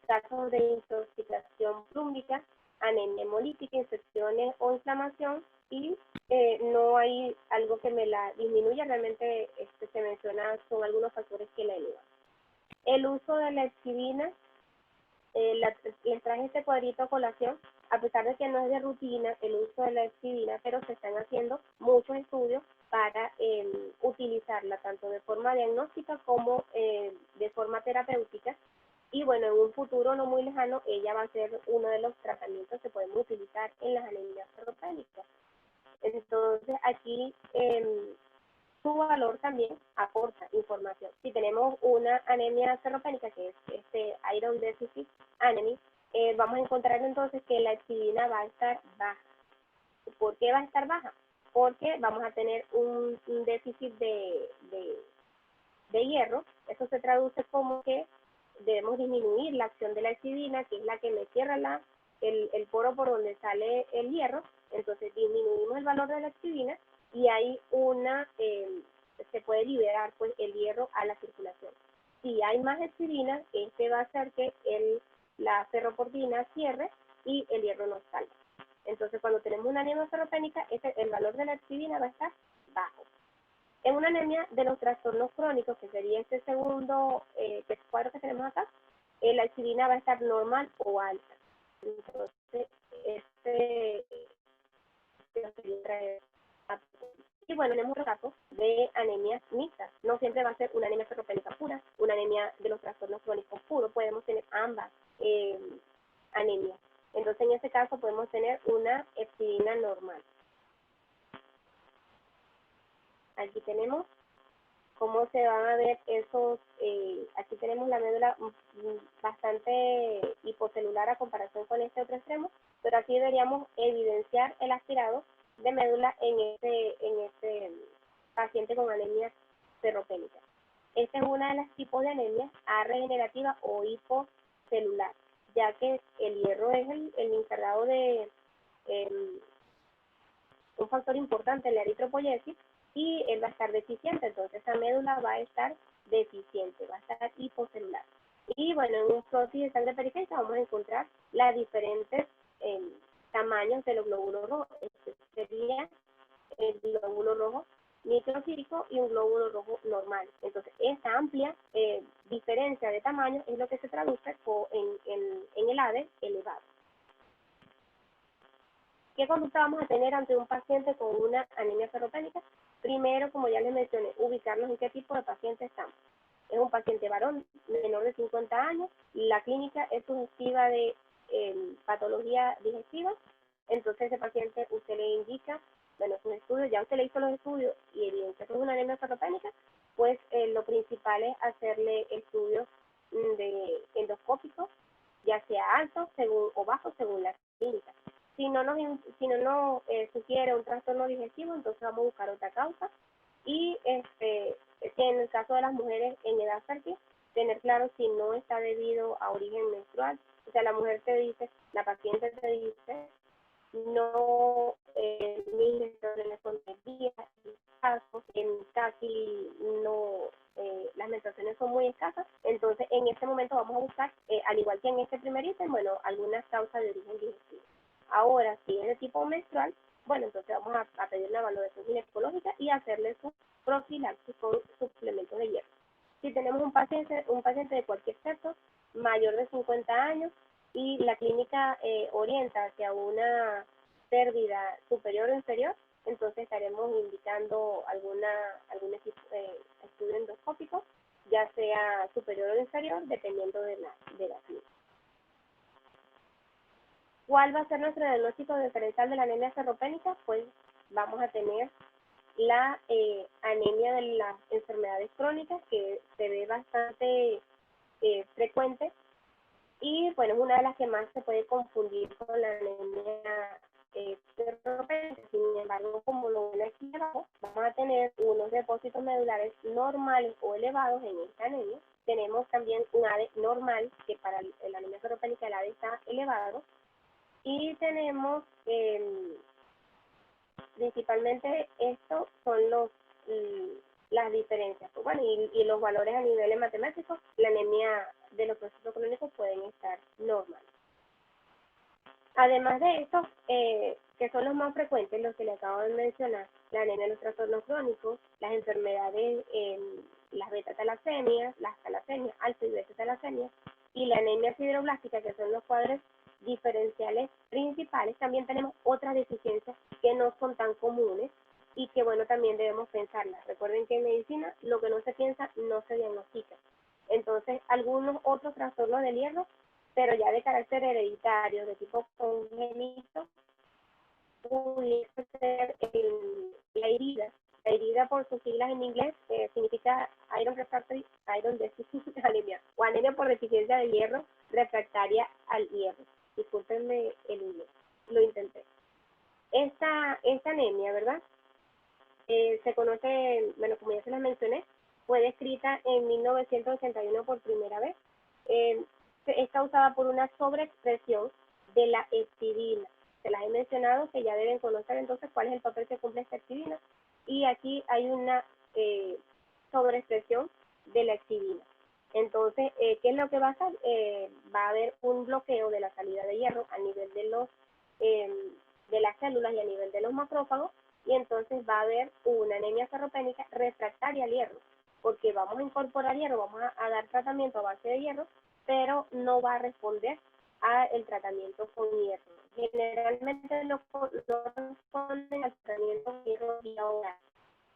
casos de intoxicación plúmbica, anemia hemolítica, infecciones o inflamación, y no hay algo que me la disminuya, realmente se menciona, son algunos factores que la elevan. El uso de la hepcidina, les traje este cuadrito a colación, a pesar de que no es de rutina el uso de la hepcidina, pero se están haciendo muchos estudios para utilizarla tanto de forma diagnóstica como de forma terapéutica. Y bueno, en un futuro no muy lejano, ella va a ser uno de los tratamientos que podemos utilizar en las anemias ferropénicas. Entonces, aquí su valor también aporta información. Si tenemos una anemia ferropénica, que es Iron Deficit Anemia, vamos a encontrar entonces que la hepcidina va a estar baja. ¿Por qué va a estar baja? Porque vamos a tener un déficit de hierro. Eso se traduce como que debemos disminuir la acción de la hepcidina, que es la que me cierra el poro por donde sale el hierro. Entonces disminuimos el valor de la hepcidina y hay se puede liberar pues el hierro a la circulación. Si hay más hepcidina, va a hacer que la ferroportina cierre y el hierro no salga. Entonces cuando tenemos una anemia ferropénica, el valor de la hepcidina va a estar bajo. En una anemia de los trastornos crónicos, que sería este segundo cuadro que tenemos acá, la hepcidina va a estar normal o alta. Entonces, y bueno, tenemos los casos de anemias mixtas. No siempre va a ser una anemia ferropénica pura, una anemia de los trastornos crónicos puro. Podemos tener ambas anemias. Entonces, en este caso podemos tener una hepcidina normal. Aquí tenemos cómo se van a ver esos, aquí tenemos la médula bastante hipocelular a comparación con este otro extremo, pero aquí deberíamos evidenciar el aspirado de médula en este paciente con anemia ferropénica. Esta es una de las tipos de anemia A regenerativa o hipocelular, ya que el hierro es el encargado de un factor importante en la eritropoyesis, y él va a estar deficiente, entonces esa médula va a estar deficiente, va a estar hipocelular. Y bueno, en un prótesis de sangre periférica vamos a encontrar las diferentes tamaños de los glóbulos rojos. Este sería el glóbulo rojo microcítico y un glóbulo rojo normal. Entonces, esta amplia diferencia de tamaño es lo que se traduce en el ADE elevado. ¿Qué conducta vamos a tener ante un paciente con una anemia ferropénica? Primero, como ya les mencioné, ubicarnos en qué tipo de paciente estamos. Es un paciente varón menor de 50 años, la clínica es sugestiva de patología digestiva, entonces ese paciente usted le indica, bueno, sus estudios, ya usted le hizo los estudios y evidencia que es una anemia ferropénica, pues lo principal es hacerle estudios endoscópicos, ya sea altos o bajos según la clínica. Si no nos sugiere un trastorno digestivo, entonces vamos a buscar otra causa. Y en el caso de las mujeres en edad fértil, tener claro si no está debido a origen menstrual. O sea, la mujer te dice, la paciente te dice, no, mis menstruaciones son de días, casi no, las menstruaciones son muy escasas. Entonces, en este momento vamos a buscar, al igual que en este primer ítem, bueno, algunas causas de origen digestivo. Ahora, si es de tipo menstrual, bueno, entonces vamos a pedir una valoración ginecológica y hacerle su profilaxis con suplementos de hierro. Si tenemos un paciente de cualquier sexo, mayor de 50 años, y la clínica orienta hacia una pérdida superior o inferior, entonces estaremos indicando algún estudio endoscópico, ya sea superior o inferior, dependiendo de la clínica. ¿Cuál va a ser nuestro diagnóstico diferencial de la anemia ferropénica? Pues vamos a tener la anemia de las enfermedades crónicas, que se ve bastante frecuente, y bueno, es una de las que más se puede confundir con la anemia ferropénica. Sin embargo, como lo ven aquí abajo, vamos a tener unos depósitos medulares normales o elevados en esta anemia. Tenemos también un ADE normal, que para la anemia ferropénica el ADE está elevado, y tenemos principalmente estos son las diferencias. Pues bueno, y los valores a niveles matemáticos, la anemia de los procesos crónicos pueden estar normales. Además de estos, que son los más frecuentes, los que le acabo de mencionar, la anemia de los trastornos crónicos, las enfermedades, las beta-talasemias, las talasemias, alfa y beta-talasemias, y la anemia sideroblástica, que son los cuadros diferenciales principales. También tenemos otras deficiencias que no son tan comunes y que, bueno, también debemos pensarlas. Recuerden que en medicina lo que no se piensa no se diagnostica. Entonces, algunos otros trastornos del hierro, pero ya de carácter hereditario, de tipo congénito, pudiese ser la herida. La herida, por sus siglas en inglés, significa Iron Refractory Iron Deficiency Anemia, o anemia por deficiencia de hierro refractaria al hierro. Discúlpenme el inglés, lo intenté. Esta anemia, ¿verdad? Se conoce, bueno, como ya se las mencioné, fue descrita en 1981 por primera vez. Es causada por una sobreexpresión de la hepcidina. Se las he mencionado, que ya deben conocer entonces cuál es el papel que cumple esta hepcidina. Y aquí hay una sobreexpresión de la hepcidina. Entonces, ¿qué es lo que va a hacer? Va a haber un bloqueo de la salida de hierro a nivel de las células y a nivel de los macrófagos, y entonces va a haber una anemia ferropénica refractaria al hierro, porque vamos a incorporar hierro, vamos a dar tratamiento a base de hierro, pero no va a responder al tratamiento con hierro. Generalmente no responde al tratamiento con hierro vía oral.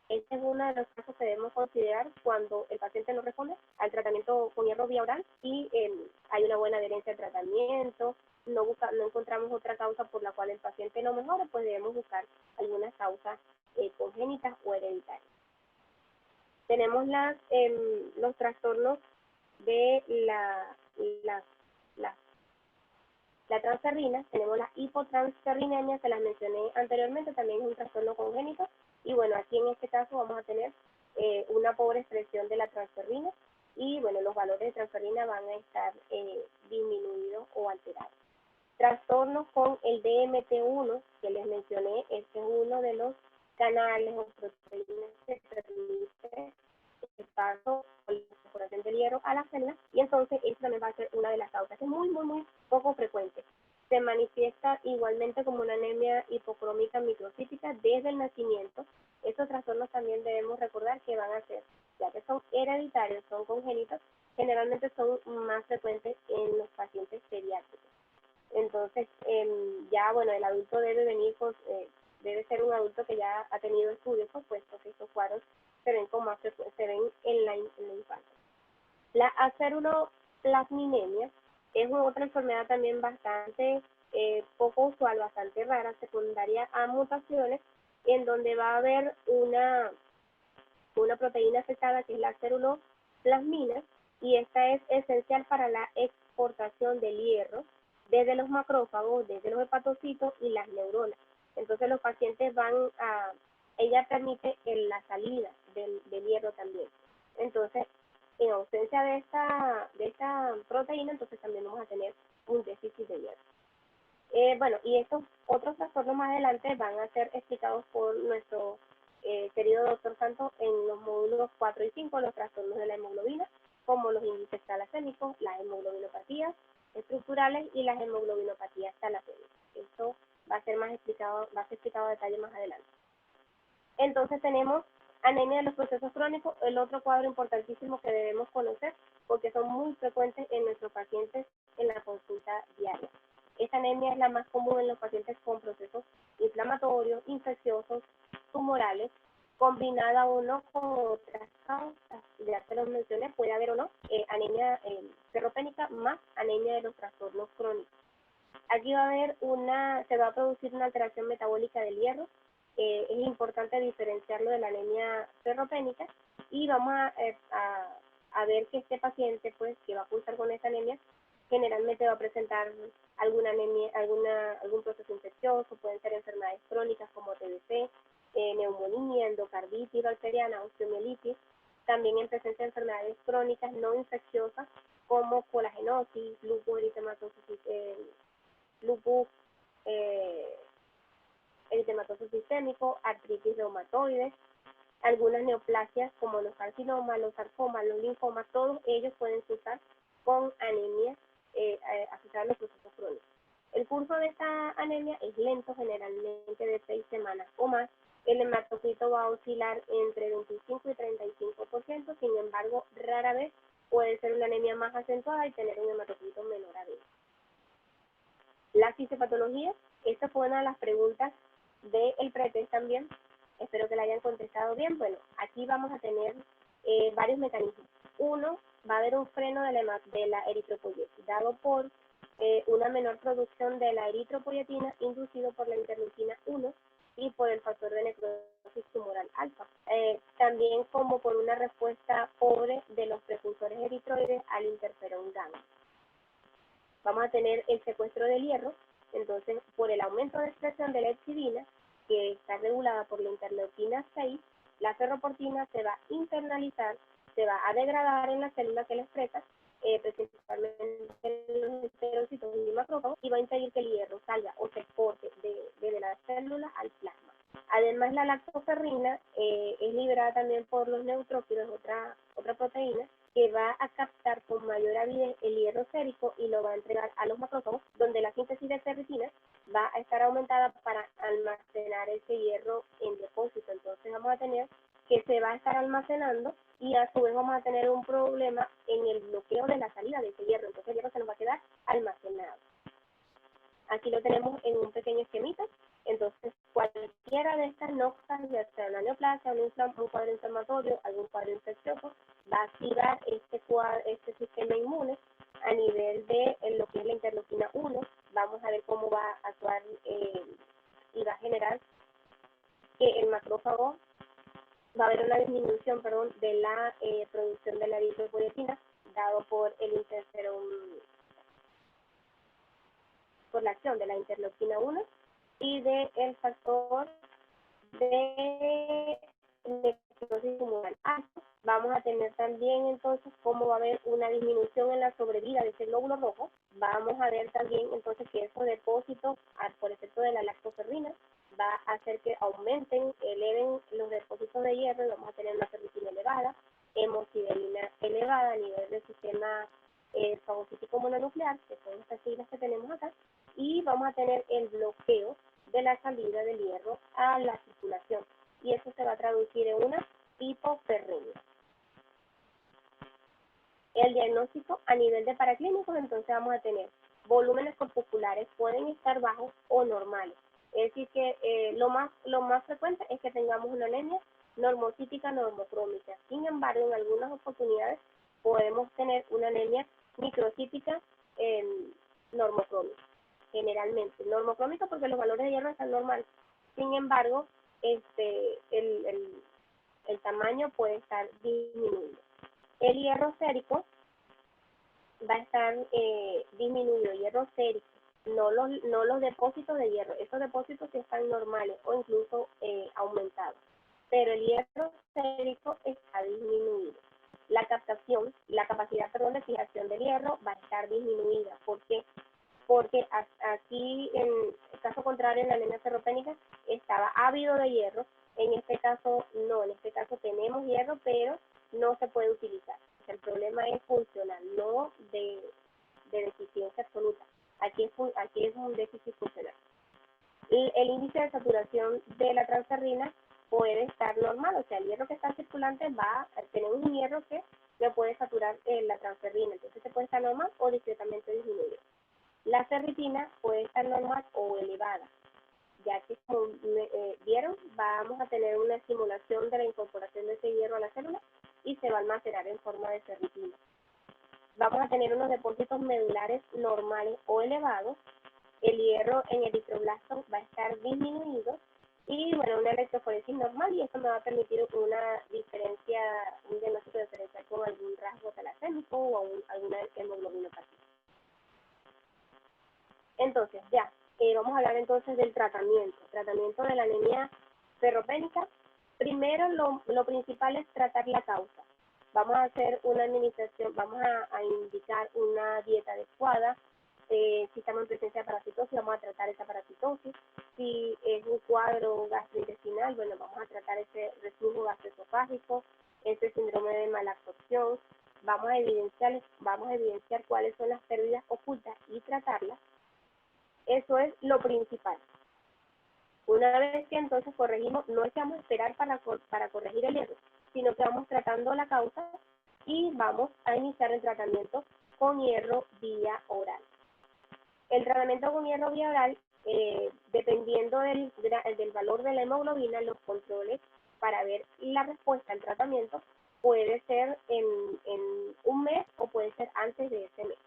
Este es uno de los casos que debemos considerar cuando el paciente no responde al tratamiento con hierro vía oral y hay una buena adherencia al tratamiento, no encontramos otra causa por la cual el paciente no mejore, pues debemos buscar algunas causas congénitas o hereditarias. Tenemos los trastornos de la transferrina. Tenemos la hipotransferrinemia, se las mencioné anteriormente, también es un trastorno congénito, y bueno, aquí en este caso vamos a tener una pobre expresión de la transferrina, y bueno, los valores de transferrina van a estar disminuidos o alterados. Trastornos con el DMT1, que les mencioné, este es uno de los canales o proteínas que permite el paso o la incorporación del hierro a la célula, y entonces esto también va a ser una de las causas. Es muy poco frecuente. Se manifiesta igualmente como una anemia hipocrómica microcítica desde el nacimiento. Estos trastornos también debemos recordar que van a ser, ya que son hereditarios, son congénitos, generalmente son más frecuentes en los pacientes pediátricos. Entonces, ya, bueno, el adulto debe venir debe ser un adulto que ya ha tenido estudios, puesto que estos cuadros se ven en la infancia. La aceruloplasminemia es otra enfermedad también bastante poco usual, bastante rara, secundaria a mutaciones, en donde va a haber una proteína afectada que es la aceruloplasmina, y esta es esencial para la exportación del hierro desde los macrófagos, desde los hepatocitos y las neuronas. Entonces los pacientes ella permite la salida del hierro también. Entonces, en ausencia de esta proteína, entonces también vamos a tener un déficit de hierro. Bueno, y estos otros trastornos más adelante van a ser explicados por nuestro querido doctor Santos en los módulos 4 y 5, los trastornos de la hemoglobina, como los índices talasémicos, las hemoglobinopatías estructurales y las hemoglobinopatías talasémicas. Esto va a ser explicado a detalle más adelante. Entonces tenemos anemia de los procesos crónicos, el otro cuadro importantísimo que debemos conocer porque son muy frecuentes en nuestros pacientes en la consulta diaria. Esta anemia es la más común en los pacientes con procesos inflamatorios, infecciosos, tumorales, combinada o no con otras causas. Ya se los mencioné, puede haber o no anemia ferropénica más anemia de los trastornos crónicos. Aquí se va a producir una alteración metabólica del hierro. Es importante diferenciarlo de la anemia ferropénica y vamos a ver que este paciente, pues, que va a cursar con esta anemia, generalmente va a presentar alguna anemia, algún proceso infeccioso, pueden ser enfermedades crónicas como TBC, neumonía, endocarditis bacteriana, osteomielitis, también en presencia de enfermedades crónicas no infecciosas como colagenosis, lupus eritematoso sistémico, artritis reumatoide, algunas neoplasias como los carcinomas, los sarcomas, los linfomas, todos ellos pueden cursar con anemia asociada a los procesos crónicos. El curso de esta anemia es lento, generalmente de 6 semanas o más. El hematocrito va a oscilar entre 25 y 35%, sin embargo, rara vez puede ser una anemia más acentuada y tener un hematocrito menor a 20. La fisiopatología, esta fue una de las preguntas del pretest también, espero que la hayan contestado bien. Bueno, aquí vamos a tener varios mecanismos. Uno, va a haber un freno de la eritropoyesis, dado por una menor producción de la eritropoyetina inducido por la interleucina 1 y por el factor de necrosis tumoral alfa. También como por una respuesta pobre de los precursores eritroides al interferón gamma. Vamos a tener el secuestro del hierro, entonces por el aumento de expresión de la hepcidina, que está regulada por la interleucina 6, la ferroportina se va a internalizar, se va a degradar en la célula que la excreta, principalmente en los enterocitos y macrófagos, y va a impedir que el hierro salga o se exporte desde la célula al plasma. Además, la lactoferrina es liberada también por los neutrófilos, otra proteína, que va a captar con mayor avidez el hierro sérico y lo va a entregar a los macrófagos, donde la síntesis de ferritina va a estar aumentada para almacenar ese hierro en depósito. Entonces vamos a tener que se va a estar almacenando y a su vez vamos a tener un problema en el bloqueo de la salida de ese hierro. Entonces el hierro se nos va a quedar almacenado. Aquí lo tenemos en un pequeño esquemita. Entonces, cualquiera de estas noxas, ya sea una neoplasia, un cuadro inflamatorio, algún cuadro infeccioso, va a activar este sistema inmune a nivel de lo que es la interleucina 1. Vamos a ver cómo va a actuar y va a generar que el macrófago va a haber una disminución, de la producción de la eritropoyetina, dado por el interferón, por la acción de la interleucina 1 y del factor de necrosis tumoral alfa. Vamos a tener también entonces cómo va a haber una disminución en la sobrevida de ese glóbulo rojo. Vamos a ver también entonces que esos depósitos, por efecto de la lactoferrina, va a hacer que eleven los depósitos de hierro y vamos a tener una ferritina elevada, hemosiderina elevada a nivel del sistema fagocítico mononuclear, que son estas siglas que tenemos acá, y vamos a tener el bloqueo de la salida del hierro a la circulación, y eso se va a traducir en una hipoferremia. El diagnóstico a nivel de paraclínicos, entonces vamos a tener volúmenes corpusculares, pueden estar bajos o normales. Es decir que lo más frecuente es que tengamos una anemia normocítica normocrómica. Sin embargo, en algunas oportunidades podemos tener una anemia microcítica normocrómica. Generalmente, normocrómica porque los valores de hierro están normales. Sin embargo, el tamaño puede estar disminuido. El hierro sérico va a estar disminuido, hierro sérico, no los depósitos de hierro. Esos depósitos sí están normales o incluso aumentados, pero el hierro sérico está disminuido. La capacidad de fijación del hierro va a estar disminuida. ¿Por qué? Porque aquí, en el caso contrario, en la anemia ferropénica estaba ávido de hierro. En este caso no, en este caso tenemos hierro, pero no se puede utilizar. O sea, el problema es funcional, no de deficiencia absoluta. Aquí es un déficit funcional. el índice de saturación de la transferrina puede estar normal, o sea, el hierro que está circulante tenemos un hierro que le puede saturar la transferrina, entonces se puede estar normal o discretamente disminuido. La ferritina puede estar normal o elevada, ya que como vieron, vamos a tener una estimulación de la incorporación de ese hierro a la célula y se va a almacenar en forma de ferritina. Vamos a tener unos depósitos medulares normales o elevados, el hierro en eritroblastos va a estar disminuido y bueno, una electroforesis normal, y esto me va a permitir una diferencia, un diagnóstico diferencial con algún rasgo talasémico o alguna hemoglobinopatía. Entonces, ya, vamos a hablar entonces del tratamiento de la anemia ferropénica. Primero, lo principal es tratar la causa. Vamos a hacer una administración, vamos a indicar una dieta adecuada. Si estamos en presencia de parasitosis, vamos a tratar esa parasitosis. Si es un cuadro gastrointestinal, bueno, vamos a tratar ese reflujo gastroesofágico, ese síndrome de mala absorción. Vamos a evidenciar cuáles son las pérdidas ocultas y tratarlas. Eso es lo principal. Una vez que entonces corregimos, no es que vamos a esperar para corregir el hierro, sino que vamos tratando la causa y vamos a iniciar el tratamiento con hierro vía oral. El tratamiento con hierro vía oral, dependiendo del valor de la hemoglobina, los controles para ver la respuesta al tratamiento puede ser en un mes o puede ser antes de ese mes.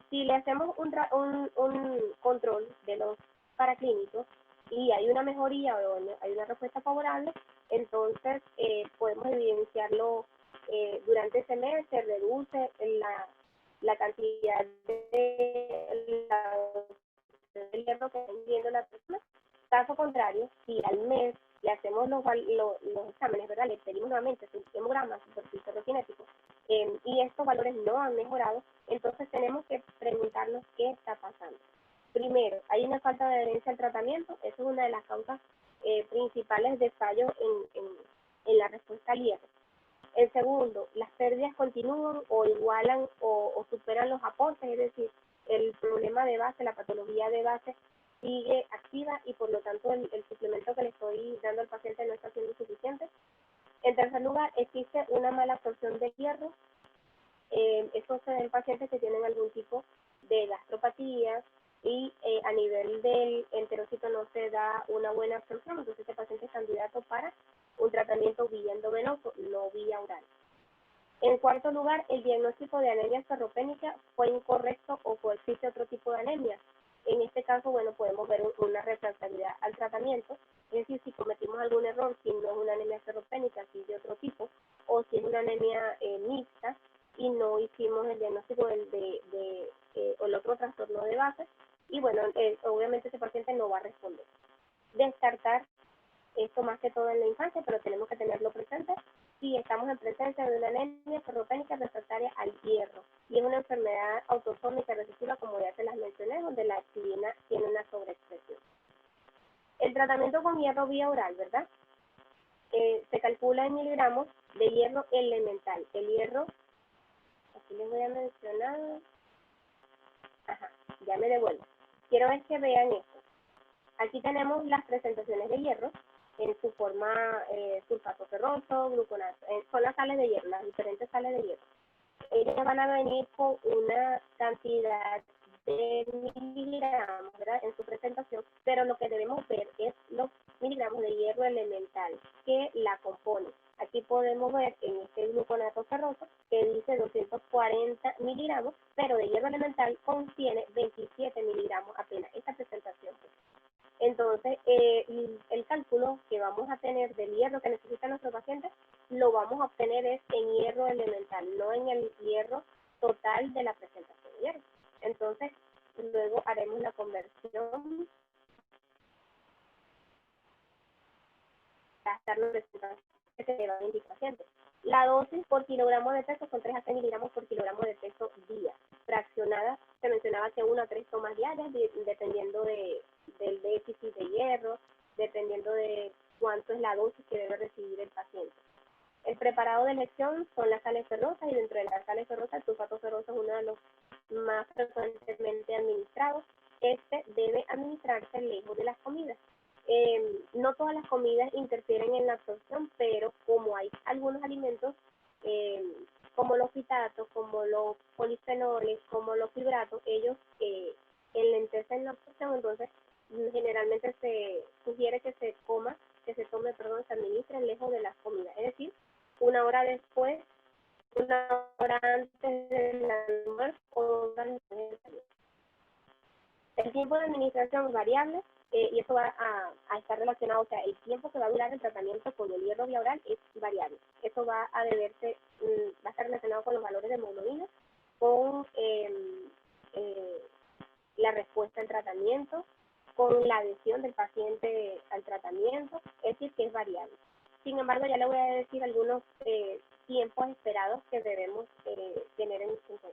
Si le hacemos un control de los paraclínicos y hay una mejoría o hay una respuesta favorable, entonces podemos evidenciarlo durante ese mes, se reduce la cantidad de hierro que está ingiriendo la persona. Caso contrario, si al mes le hacemos los exámenes, ¿verdad? Le pedimos nuevamente su hemograma, su perfil ferrokinético, y estos valores no han mejorado, entonces tenemos que preguntarnos qué está pasando. Primero, hay una falta de adherencia al tratamiento, eso es una de las causas principales de fallo en la respuesta al hierro. El segundo, las pérdidas continúan o igualan o superan los aportes, es decir, el problema de base, la patología de base sigue activa y por lo tanto el suplemento que le estoy dando al paciente no está siendo suficiente. En tercer lugar, existe una mala absorción de hierro. Eso se da en pacientes que tienen algún tipo de gastropatía y a nivel del enterocito no se da una buena absorción, entonces este paciente es candidato para un tratamiento vía endovenoso, no vía oral. En cuarto lugar, el diagnóstico de anemia ferropénica fue incorrecto o coexiste otro tipo de anemia. En este caso, bueno, podemos ver una refractariedad al tratamiento, es decir, si cometimos algún error, si no es una anemia ferropénica, si es de otro tipo, o si es una anemia mixta y no hicimos el diagnóstico o el otro trastorno de base, y bueno, obviamente ese paciente no va a responder. Descartar esto más que todo en la infancia, pero tenemos que tenerlo presente si estamos en presencia de una anemia ferropénica refractaria al hierro, y es una enfermedad autosómica recesiva, como ya se las mencioné, donde la activina tiene una sobreexpresión. El tratamiento con hierro vía oral, ¿verdad? Se calcula en miligramos de hierro elemental. El hierro, aquí les voy a mencionar, ya me devuelvo. Quiero es que vean esto. Aquí tenemos las presentaciones de hierro en su forma sulfato ferroso, gluconato, son las sales de hierro, las diferentes sales de hierro. Ellas van a venir con una cantidad de miligramos, ¿verdad?, en su presentación, pero lo que debemos ver es los miligramos de hierro elemental que la componen. Aquí podemos ver en este gluconato ferroso que dice 240 miligramos, pero de hierro elemental contiene 27 miligramos apenas, esta presentación. Entonces, el cálculo que vamos a tener del hierro que necesita nuestro paciente, lo vamos a obtener es en hierro elemental, no en el hierro total de la presentación de hierro. Entonces, luego haremos la conversión, gastar los resultados que se le van a indicar al paciente. La dosis por kilogramo de peso son 3 a 6 miligramos por kilogramo de peso día. Fraccionada, se mencionaba que 1 a 3 tomas diarias, dependiendo del déficit de hierro, dependiendo de cuánto es la dosis que debe recibir el paciente. El preparado de elección son las sales ferrosas, y dentro de las sales ferrosas el sulfato ferroso es uno de los más frecuentemente administrados. Este debe administrarse lejos compuestos como los polifenoles, como los fibratos, ellos enlentecen la absorción. Entonces generalmente se sugiere que se se administre lejos de las comidas, es decir, una hora después, una hora antes del almuerzo o 2 horas después del almuerzo. El tiempo de administración es variable y eso va a estar relacionado, o sea, el tiempo que va a durar el tratamiento con el hierro vía oral es variable. Eso va a deberse, va a estar relacionado con los valores de hemoglobina, con la respuesta al tratamiento, con la adhesión del paciente al tratamiento, es decir, que es variable. Sin embargo, ya le voy a decir algunos tiempos esperados que debemos tener en cuenta.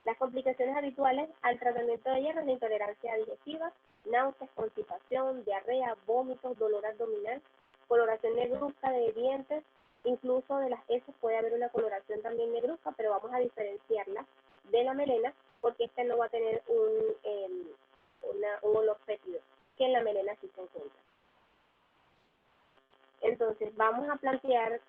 Las complicaciones habituales al tratamiento de hierro es la intolerancia digestiva, náuseas, constipación, diarrea, vómitos, dolor abdominal, coloración negruzca de dientes, incluso de las heces puede haber una coloración también negruzca, pero vamos a diferenciarla de la melena porque este no va a tener un olor fétido, que en la melena sí se encuentra. Entonces, vamos a plantear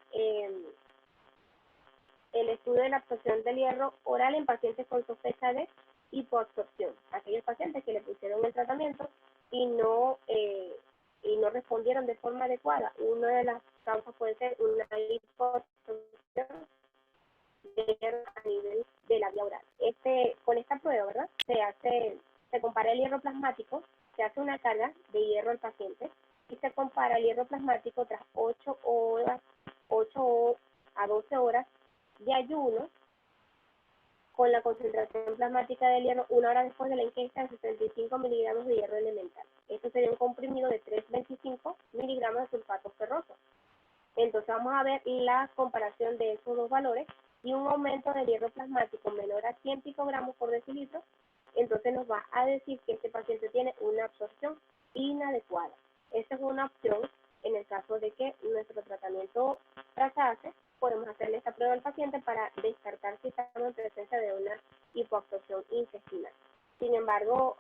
el estudio de la absorción del hierro oral en pacientes con sospecha de hipoabsorción. Aquellos pacientes que le pusieron el tratamiento y no respondieron de forma adecuada. Una de las causas puede ser una hipoabsorción de hierro a nivel de la vía oral. Con esta prueba, ¿verdad? Se compara el hierro plasmático, se hace una carga de hierro al paciente y se compara el hierro plasmático tras 8 a 12 horas de ayuno con la concentración plasmática del hierro 1 hora después de la ingesta de 65 miligramos de hierro elemental. Esto sería un comprimido de 325 miligramos de sulfato ferroso. Entonces vamos a ver la comparación de esos dos valores y un aumento del hierro plasmático menor a 100 picogramos por decilitro. Entonces nos va a decir que este paciente tiene una absorción inadecuada. Esta es una opción en el caso de que nuestro tratamiento fracase. Podemos hacerle esta prueba al paciente para descartar si estamos en presencia de una hipoabsorción intestinal. Sin embargo,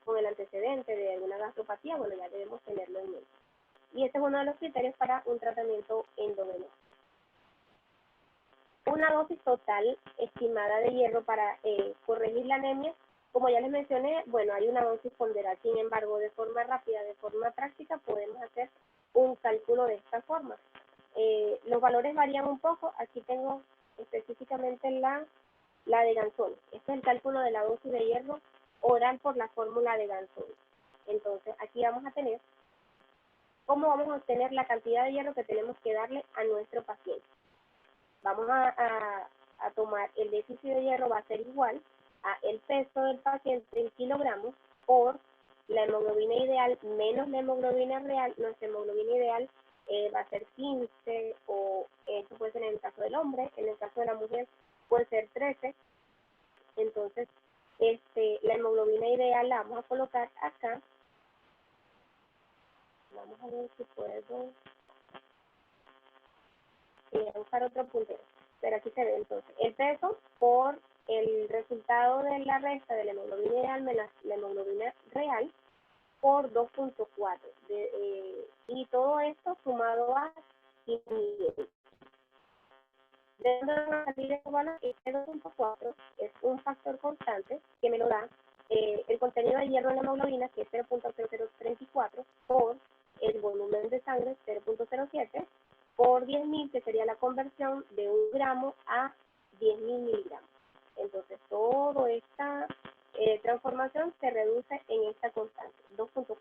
con el antecedente de alguna gastropatía, bueno, ya debemos tenerlo en mente. Y este es uno de los criterios para un tratamiento endovenoso. Una dosis total estimada de hierro para corregir la anemia, como ya les mencioné, bueno, hay una dosis ponderada. Sin embargo, de forma rápida, de forma práctica, podemos hacer un cálculo de esta forma. Los valores varían un poco. Aquí tengo específicamente la de Ganzoni. Este es el cálculo de la dosis de hierro oral por la fórmula de Ganzoni. Entonces, aquí vamos a tener cómo vamos a obtener la cantidad de hierro que tenemos que darle a nuestro paciente. Vamos a tomar el déficit de hierro, va a ser igual a el peso del paciente en kilogramos por la hemoglobina ideal menos la hemoglobina real. Nuestra hemoglobina ideal va a ser 15, o esto puede ser en el caso del hombre, en el caso de la mujer puede ser 13. Entonces, la hemoglobina ideal la vamos a colocar acá. Vamos a ver si puedo usar otro puntero. Pero aquí se ve entonces el peso por el resultado de la resta de la hemoglobina ideal menos la hemoglobina real por 2.4. Y todo esto sumado a 500. De una salida urbana, este 2.4 es un factor constante que me lo da el contenido de hierro en la hemoglobina, que es 0.0034, por el volumen de sangre, 0.07, por 10.000, que sería la conversión de 1 gramo a 10.000 miligramos. Entonces, toda esta transformación se reduce en esta constante, 2.4.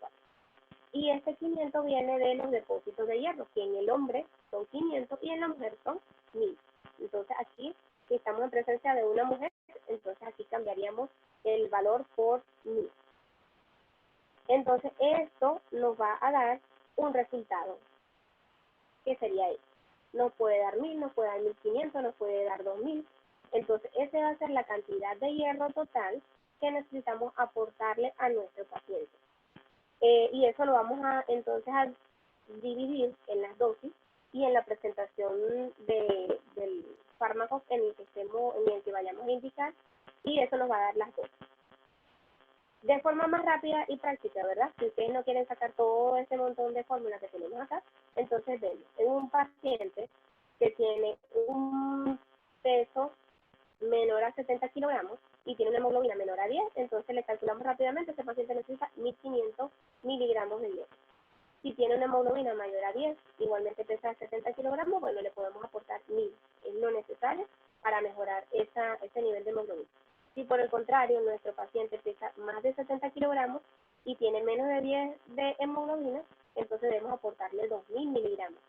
Y este 500 viene de los depósitos de hierro, que en el hombre son 500 y en la mujer son 1.000. Entonces, aquí, si estamos en presencia de una mujer, entonces aquí cambiaríamos el valor por 1.000. Entonces, esto nos va a dar un resultado, que sería esto. Nos puede dar 1.000, nos puede dar 1.500, nos puede dar 2.000. Entonces, esa va a ser la cantidad de hierro total que necesitamos aportarle a nuestro paciente. Y eso lo vamos entonces a dividir en las dosis y en la presentación del fármaco en el que vayamos a indicar, y eso nos va a dar las dosis. De forma más rápida y práctica, ¿verdad? Si ustedes no quieren sacar todo ese montón de fórmulas que tenemos acá, entonces vemos en un paciente que tiene un peso menor a 70 kilogramos y tiene una hemoglobina menor a 10, entonces le calculamos rápidamente, este paciente necesita 1500 miligramos de hierro. Si tiene una hemoglobina mayor a 10, igualmente pesa 70 kilogramos, bueno, le podemos aportar 1000, es lo necesario para mejorar ese nivel de hemoglobina. Si por el contrario nuestro paciente pesa más de 70 kilogramos y tiene menos de 10 de hemoglobina, entonces debemos aportarle 2000 miligramos.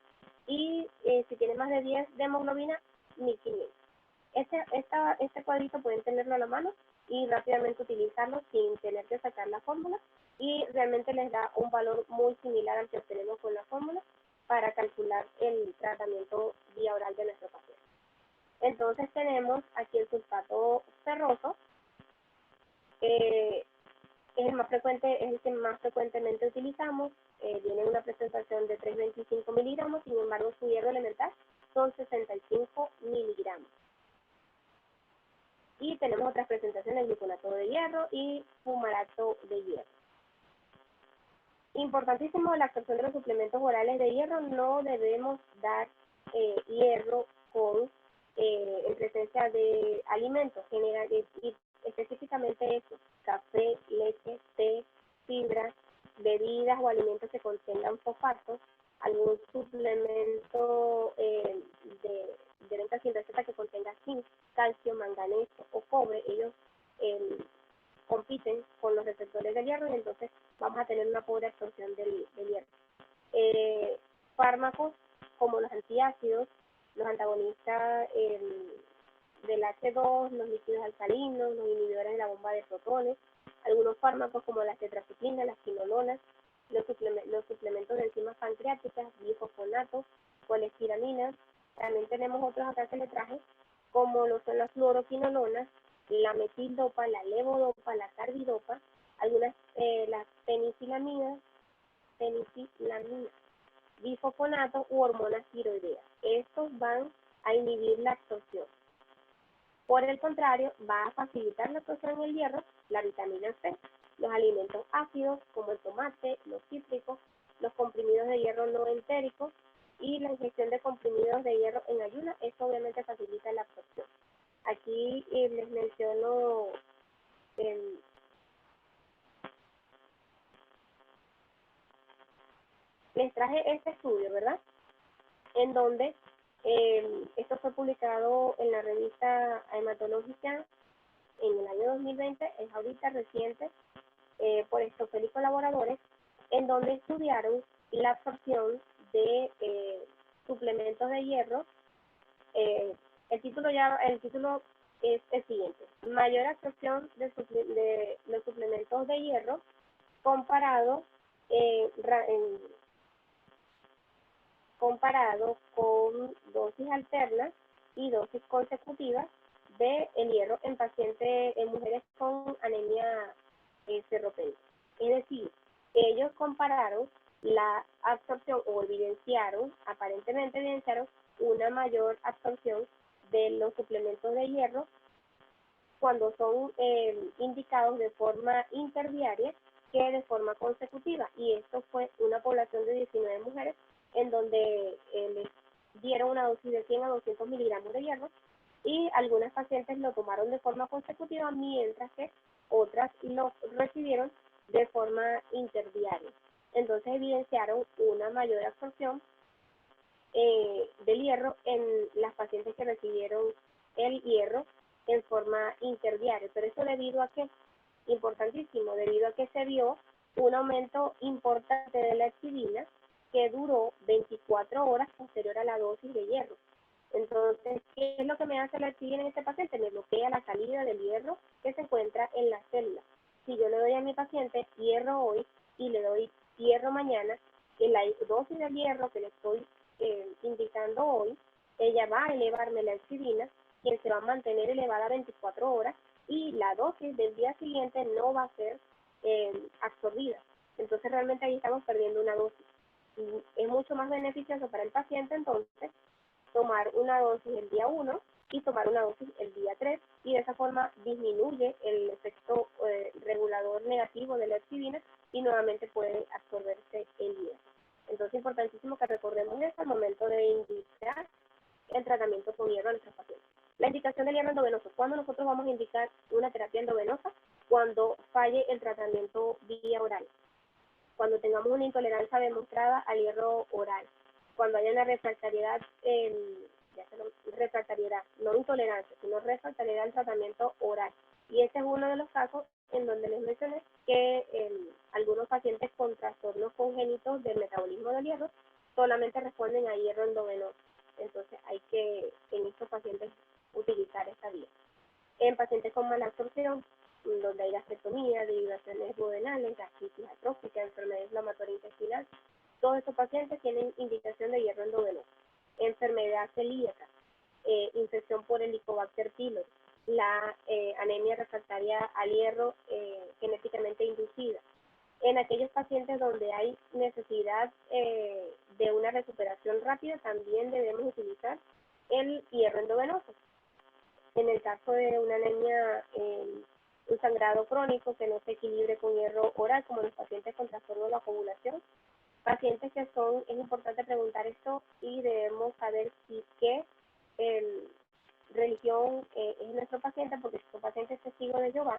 Y si tiene más de 10 de hemoglobina, 1500. Este cuadrito pueden tenerlo a la mano y rápidamente utilizarlo sin tener que sacar la fórmula, y realmente les da un valor muy similar al que obtenemos con la fórmula para calcular el tratamiento vía oral de nuestro paciente. Entonces tenemos aquí el sulfato ferroso, es el que más frecuentemente utilizamos, viene en una presentación de 325 miligramos, sin embargo su hierro elemental son 65 miligramos. Y tenemos otras presentaciones, gluconato de hierro y fumarato de hierro. Importantísimo la absorción de los suplementos orales de hierro, no debemos dar hierro en presencia de alimentos generales, y específicamente eso, café, leche, té, fibra, bebidas o alimentos que contengan fosfatos, algún suplemento de venta sin receta que contenga zinc, calcio, manganeso o cobre, ellos compiten con los receptores del hierro y entonces vamos a tener una pobre absorción del hierro. Fármacos como los antiácidos, los antagonistas del H2, los líquidos alcalinos, los inhibidores de la bomba de protones, algunos fármacos como las tetraciclinas, las quinolonas, los suplementos de enzimas pancreáticas, bifosfonatos, colesteraminas. También tenemos otros acá que le traje, como lo son las fluoroquinolonas, la metildopa, la levodopa, la carbidopa, algunas, las penicilaminas, bifosfonato u hormonas tiroideas. Estos van a inhibir la absorción. Por el contrario, va a facilitar la absorción en el hierro la vitamina C, los alimentos ácidos como el tomate, los cítricos, los comprimidos de hierro no entéricos y la ingestión de comprimidos de hierro en ayunas. Esto obviamente facilita la absorción. Aquí les menciono les traje este estudio, ¿verdad? En donde esto fue publicado en la revista hematológica en el año 2020, es ahorita reciente, por Stoffel y colaboradores, en donde estudiaron la absorción de suplementos de hierro. El título es el siguiente: mayor absorción de los suplementos de hierro comparado con dosis alternas y dosis consecutivas de el hierro en mujeres con anemia ferropénica. Es decir, ellos compararon la absorción aparentemente evidenciaron una mayor absorción de los suplementos de hierro cuando son indicados de forma interdiaria que de forma consecutiva, y esto fue una población de 19 mujeres en donde les dieron una dosis de 100 a 200 miligramos de hierro, y algunas pacientes lo tomaron de forma consecutiva, mientras que otras lo recibieron de forma interdiaria. Entonces evidenciaron una mayor absorción del hierro en las pacientes que recibieron el hierro en forma interdiaria. Pero eso debido a que, importantísimo, debido a que se vio un aumento importante de la epsidina que duró 24 horas posterior a la dosis de hierro. Entonces, ¿qué es lo que me hace la epsidina en este paciente? Me bloquea la salida del hierro que se encuentra en las células. Si yo le doy a mi paciente hierro hoy y le doy hierro mañana, en la dosis de hierro que le estoy indicando hoy, ella va a elevarme la epsidina, que se va a mantener elevada 24 horas, y la dosis del día siguiente no va a ser absorbida. Entonces realmente ahí estamos perdiendo una dosis. Y es mucho más beneficioso para el paciente entonces tomar una dosis el día 1 y tomar una dosis el día 3, y de esa forma disminuye el efecto regulador negativo de la epsidina y nuevamente puede absorberse el hierro. Entonces es importantísimo que recordemos esto al momento de indicar el tratamiento con hierro a nuestros pacientes. La indicación del hierro endovenoso. nosotros vamos a indicar una terapia endovenosa cuando falle el tratamiento vía oral, cuando tengamos una intolerancia demostrada al hierro oral, cuando haya una refractariedad, refractariedad, no intolerancia, sino refractariedad al tratamiento oral. Y este es uno de los casos en donde les mencioné que algunos pacientes con trastornos congénitos del metabolismo del hierro solamente responden a hierro endovenoso. Entonces hay que en estos pacientes utilizar esta vía. En pacientes con mala absorción, donde hay gastrectomía, derivaciones duodenales, gastritis atrófica, enfermedad inflamatoria intestinal, todos estos pacientes tienen indicación de hierro endovenoso. Enfermedad celíaca, infección por Helicobacter pylori, la anemia refractaria al hierro genéticamente inducida. En aquellos pacientes donde hay necesidad de una recuperación rápida, también debemos utilizar el hierro endovenoso. En el caso de una anemia, un sangrado crónico que no se equilibre con hierro oral, como los pacientes con trastorno de la coagulación, pacientes que son, es importante preguntar esto y debemos saber si qué religión es nuestro paciente, porque si su paciente es testigo de Jehová,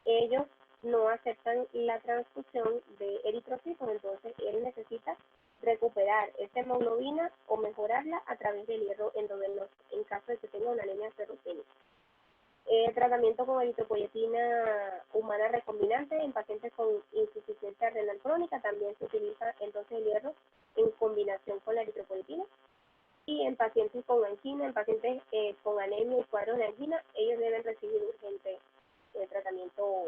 ellos no aceptan la transfusión de eritrocitos, entonces él necesita recuperar esta hemoglobina o mejorarla a través del hierro endovenoso en caso de que tenga una anemia ferroquímica. Tratamiento con eritropoyetina humana recombinante en pacientes con insuficiencia renal crónica, también se utiliza entonces el hierro en combinación con la eritropoyetina. Y en pacientes con angina, en pacientes con anemia y cuadros de angina, ellos deben recibir urgente tratamiento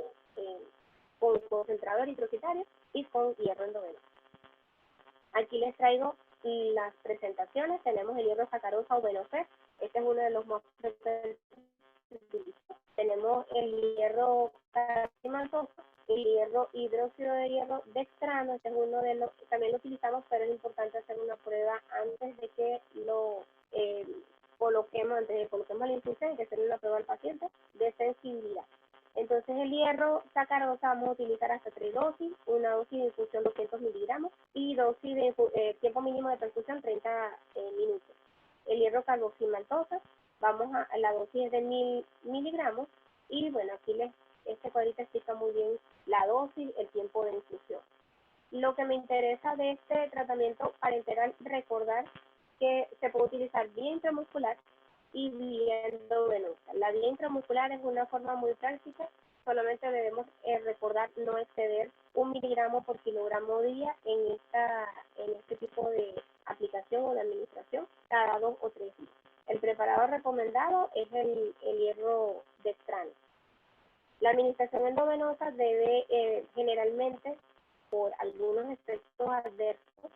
con concentrado eritrocitario y con hierro endovenoso. Aquí les traigo las presentaciones. Tenemos el hierro sacarosa o venofer. Este es uno de los más frecuentes. Tenemos el hierro carcimantoso, el hierro hidróxido de hierro dextrano. Este es uno de los, también lo utilizamos, pero es importante hacer una prueba antes de que lo coloquemos, antes de que coloquemos la infusión, hay que hacer una prueba al paciente de sensibilidad. Entonces el hierro sacarosa vamos a utilizar hasta 3 dosis, una dosis de infusión 200 miligramos y dosis de tiempo mínimo de perfusión 30 minutos. El hierro carboximaltosa, vamos a la dosis de 1000 miligramos y bueno, aquí este cuadrito explica muy bien la dosis, el tiempo de infusión. Lo que me interesa de este tratamiento parenteral, recordar que se puede utilizar vía intramuscular y vía endovenosa. La vía intramuscular es una forma muy práctica, solamente debemos recordar no exceder 1 miligramo por kilogramo día en este tipo de aplicación o de administración cada 2 o 3 días. El preparado recomendado es el hierro dextrano. La administración endovenosa debe generalmente, por algunos efectos adversos,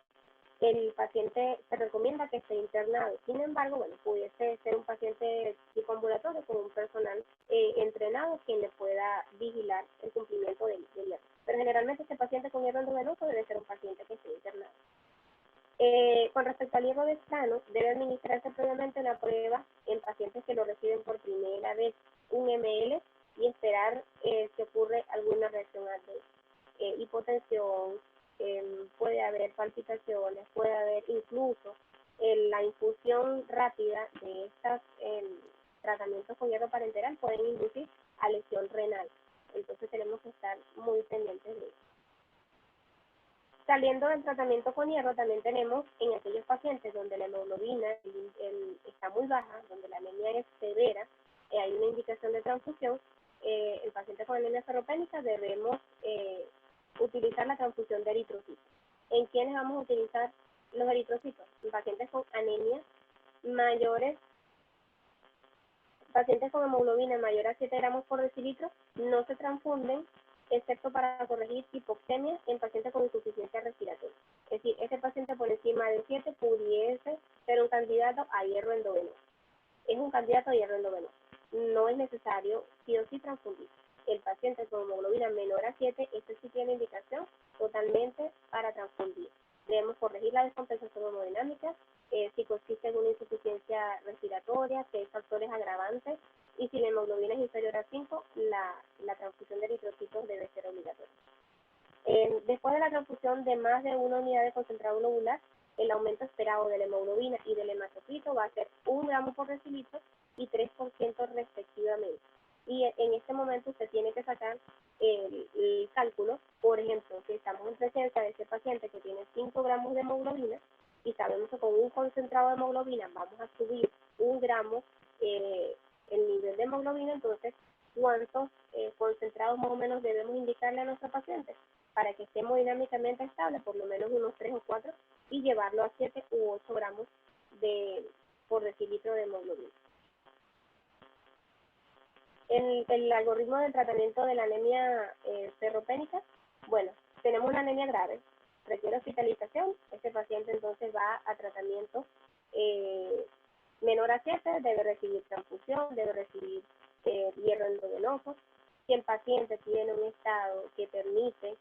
el paciente se recomienda que esté internado. Sin embargo, bueno, pudiese ser un paciente tipo ambulatorio con un personal entrenado quien le pueda vigilar el cumplimiento del hierro. Pero generalmente este paciente con hierro endovenoso debe ser un paciente que esté internado. Con respecto al hierro dextrano, debe administrarse previamente una prueba en pacientes que lo reciben por primera vez, 1 ml, y esperar si ocurre alguna reacción adversa. Hipotensión, puede haber palpitaciones, puede haber incluso la infusión rápida de estos tratamientos con hierro parenteral pueden inducir a lesión renal. Entonces tenemos que estar muy pendientes de eso. Saliendo del tratamiento con hierro, también tenemos en aquellos pacientes donde la hemoglobina está muy baja, donde la anemia es severa, hay una indicación de transfusión. El paciente con anemia ferropénica debemos utilizar la transfusión de eritrocitos. ¿En quiénes vamos a utilizar los eritrocitos? En pacientes con anemia mayores, pacientes con hemoglobina mayor a 7 gramos por decilitro no se transfunden, excepto para corregir hipoxemia en pacientes con insuficiencia respiratoria. Es decir, ese paciente por encima de 7 pudiese ser un candidato a hierro endovenoso. Es un candidato a hierro endovenoso. No es necesario sí o sí transfundir. El paciente con hemoglobina menor a 7, este sí tiene indicación totalmente para transfundir. Debemos corregir la descompensación hemodinámica, si consiste en una insuficiencia respiratoria, si hay factores agravantes, y si la hemoglobina es inferior a 5, la transfusión de eritrocitos debe ser obligatoria. Después de la transfusión de más de 1 unidad de concentrado globular, el aumento esperado de la hemoglobina y del hematocrito va a ser 1 gramo por decilitro, y 3% respectivamente. Y en este momento usted tiene que sacar el cálculo, por ejemplo, que estamos en presencia de ese paciente que tiene 5 gramos de hemoglobina y sabemos que con un concentrado de hemoglobina vamos a subir 1 gramo el nivel de hemoglobina, entonces, ¿cuántos concentrados más o menos debemos indicarle a nuestro paciente para que esté hemodinámicamente estable, por lo menos unos 3 o 4, y llevarlo a 7 u 8 gramos por decilitro de hemoglobina? El algoritmo del tratamiento de la anemia ferropénica, bueno, tenemos una anemia grave, requiere hospitalización, este paciente entonces va a tratamiento menor a 7, debe recibir transfusión, debe recibir hierro endovenoso. Si el paciente tiene un estado que permite,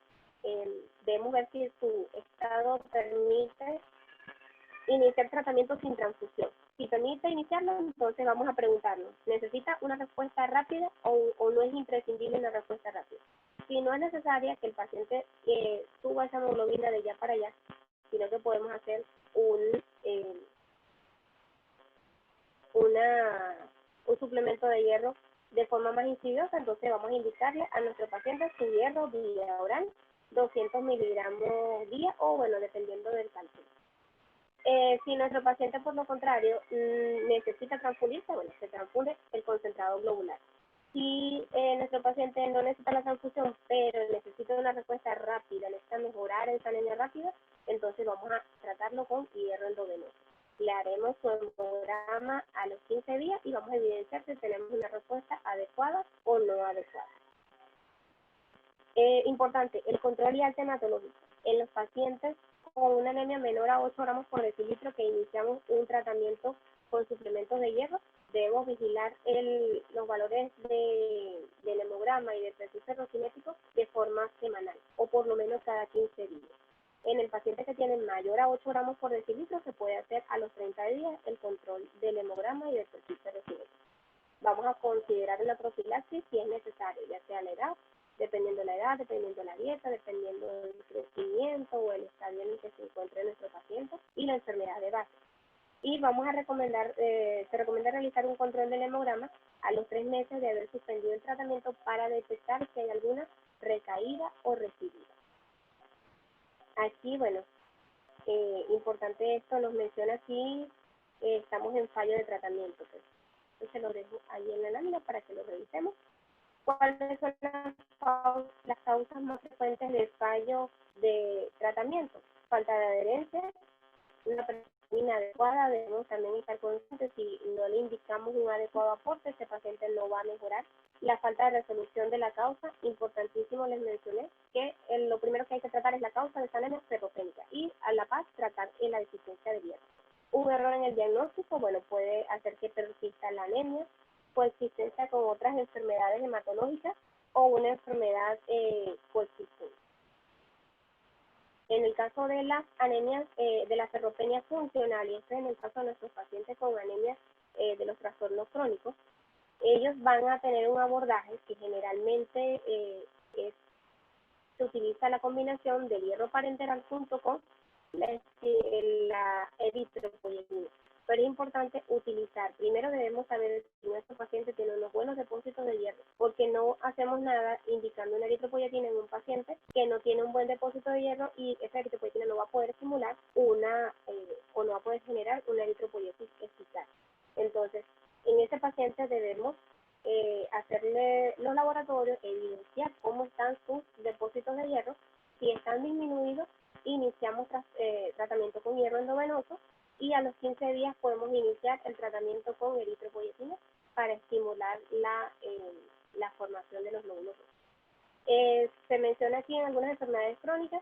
debemos ver si su estado permite iniciar tratamiento sin transfusión. Si permite iniciarlo, entonces vamos a preguntarnos, ¿necesita una respuesta rápida o no es imprescindible una respuesta rápida? Si no es necesaria que el paciente suba esa hemoglobina de ya para allá, sino que podemos hacer un suplemento de hierro de forma más insidiosa, entonces vamos a indicarle a nuestro paciente su hierro vía oral, 200 miligramos día o, bueno, dependiendo del cálculo. Si nuestro paciente, por lo contrario, necesita transfundirse, bueno, se transfunde el concentrado globular. Si nuestro paciente no necesita la transfusión, pero necesita una respuesta rápida, necesita mejorar esa anemia rápida, entonces vamos a tratarlo con hierro endovenoso. Le haremos su hemograma a los 15 días y vamos a evidenciar si tenemos una respuesta adecuada o no adecuada. Importante, el control y alta hematológica. En los pacientes con una anemia menor a 8 gramos por decilitro que iniciamos un tratamiento con suplementos de hierro, debemos vigilar los valores del hemograma y del perfil ferrocinético de forma semanal, o por lo menos cada 15 días. En el paciente que tiene mayor a 8 gramos por decilitro se puede hacer a los 30 días el control del hemograma y del perfil ferrocinético. Vamos a considerar una profilaxis si es necesario, ya sea la edad, dependiendo de la edad, dependiendo de la dieta, dependiendo del crecimiento o el estadio en el que se encuentre nuestro paciente y la enfermedad de base. Y vamos a recomendar, se recomienda realizar un control del hemograma a los 3 meses de haber suspendido el tratamiento para detectar si hay alguna recaída o recidiva. Aquí, bueno, importante esto, nos menciona aquí, estamos en fallo de tratamiento. Pues. Entonces lo dejo ahí en la lámina para que lo revisemos. ¿Cuáles son las causas más frecuentes de fallo de tratamiento? Falta de adherencia, una prescripción inadecuada, debemos también estar conscientes si no le indicamos un adecuado aporte, ese paciente no va a mejorar. La falta de resolución de la causa, importantísimo, les mencioné que lo primero que hay que tratar es la causa de esa anemia ferropénica y a la paz tratar la deficiencia de hierro. Un error en el diagnóstico, bueno, puede hacer que persista la anemia, coexistencia con otras enfermedades hematológicas o una enfermedad coexistente. En el caso de las anemias de la ferropenia funcional, y este es en el caso de nuestros pacientes con anemia de los trastornos crónicos, ellos van a tener un abordaje que generalmente se utiliza la combinación del hierro parenteral junto con la eritropoyetina. Pero es importante utilizar, primero debemos saber si nuestro paciente tiene unos buenos depósitos de hierro, porque no hacemos nada indicando una eritropoyetina en un paciente que no tiene un buen depósito de hierro y esa eritropoyetina no va a poder estimular o no va a poder generar una eritropoyesis eficaz. Entonces, en ese paciente debemos hacerle los laboratorios, evidenciar cómo están sus depósitos de hierro. Si están disminuidos, iniciamos tratamiento con hierro endovenoso y a los 15 días podemos iniciar el tratamiento con eritropoyetina para estimular la formación de los glóbulos rojos. Se menciona aquí en algunas enfermedades crónicas,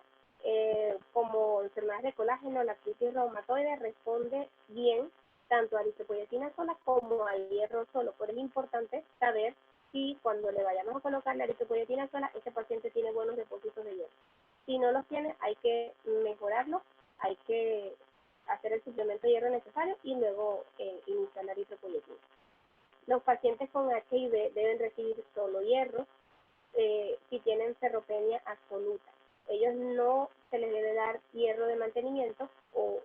como enfermedades de colágeno, la artritis reumatoide, responde bien tanto a eritropoyetina sola como al hierro solo. Por eso es importante saber si cuando le vayamos a colocar la eritropoyetina sola, ese paciente tiene buenos depósitos de hierro. Si no los tiene, hay que mejorarlo, hay que hacer el suplemento de hierro necesario y luego iniciar la eritropoyetina. Los pacientes con HIV deben recibir solo hierro si tienen ferropenia absoluta. Ellos no se les debe dar hierro de mantenimiento o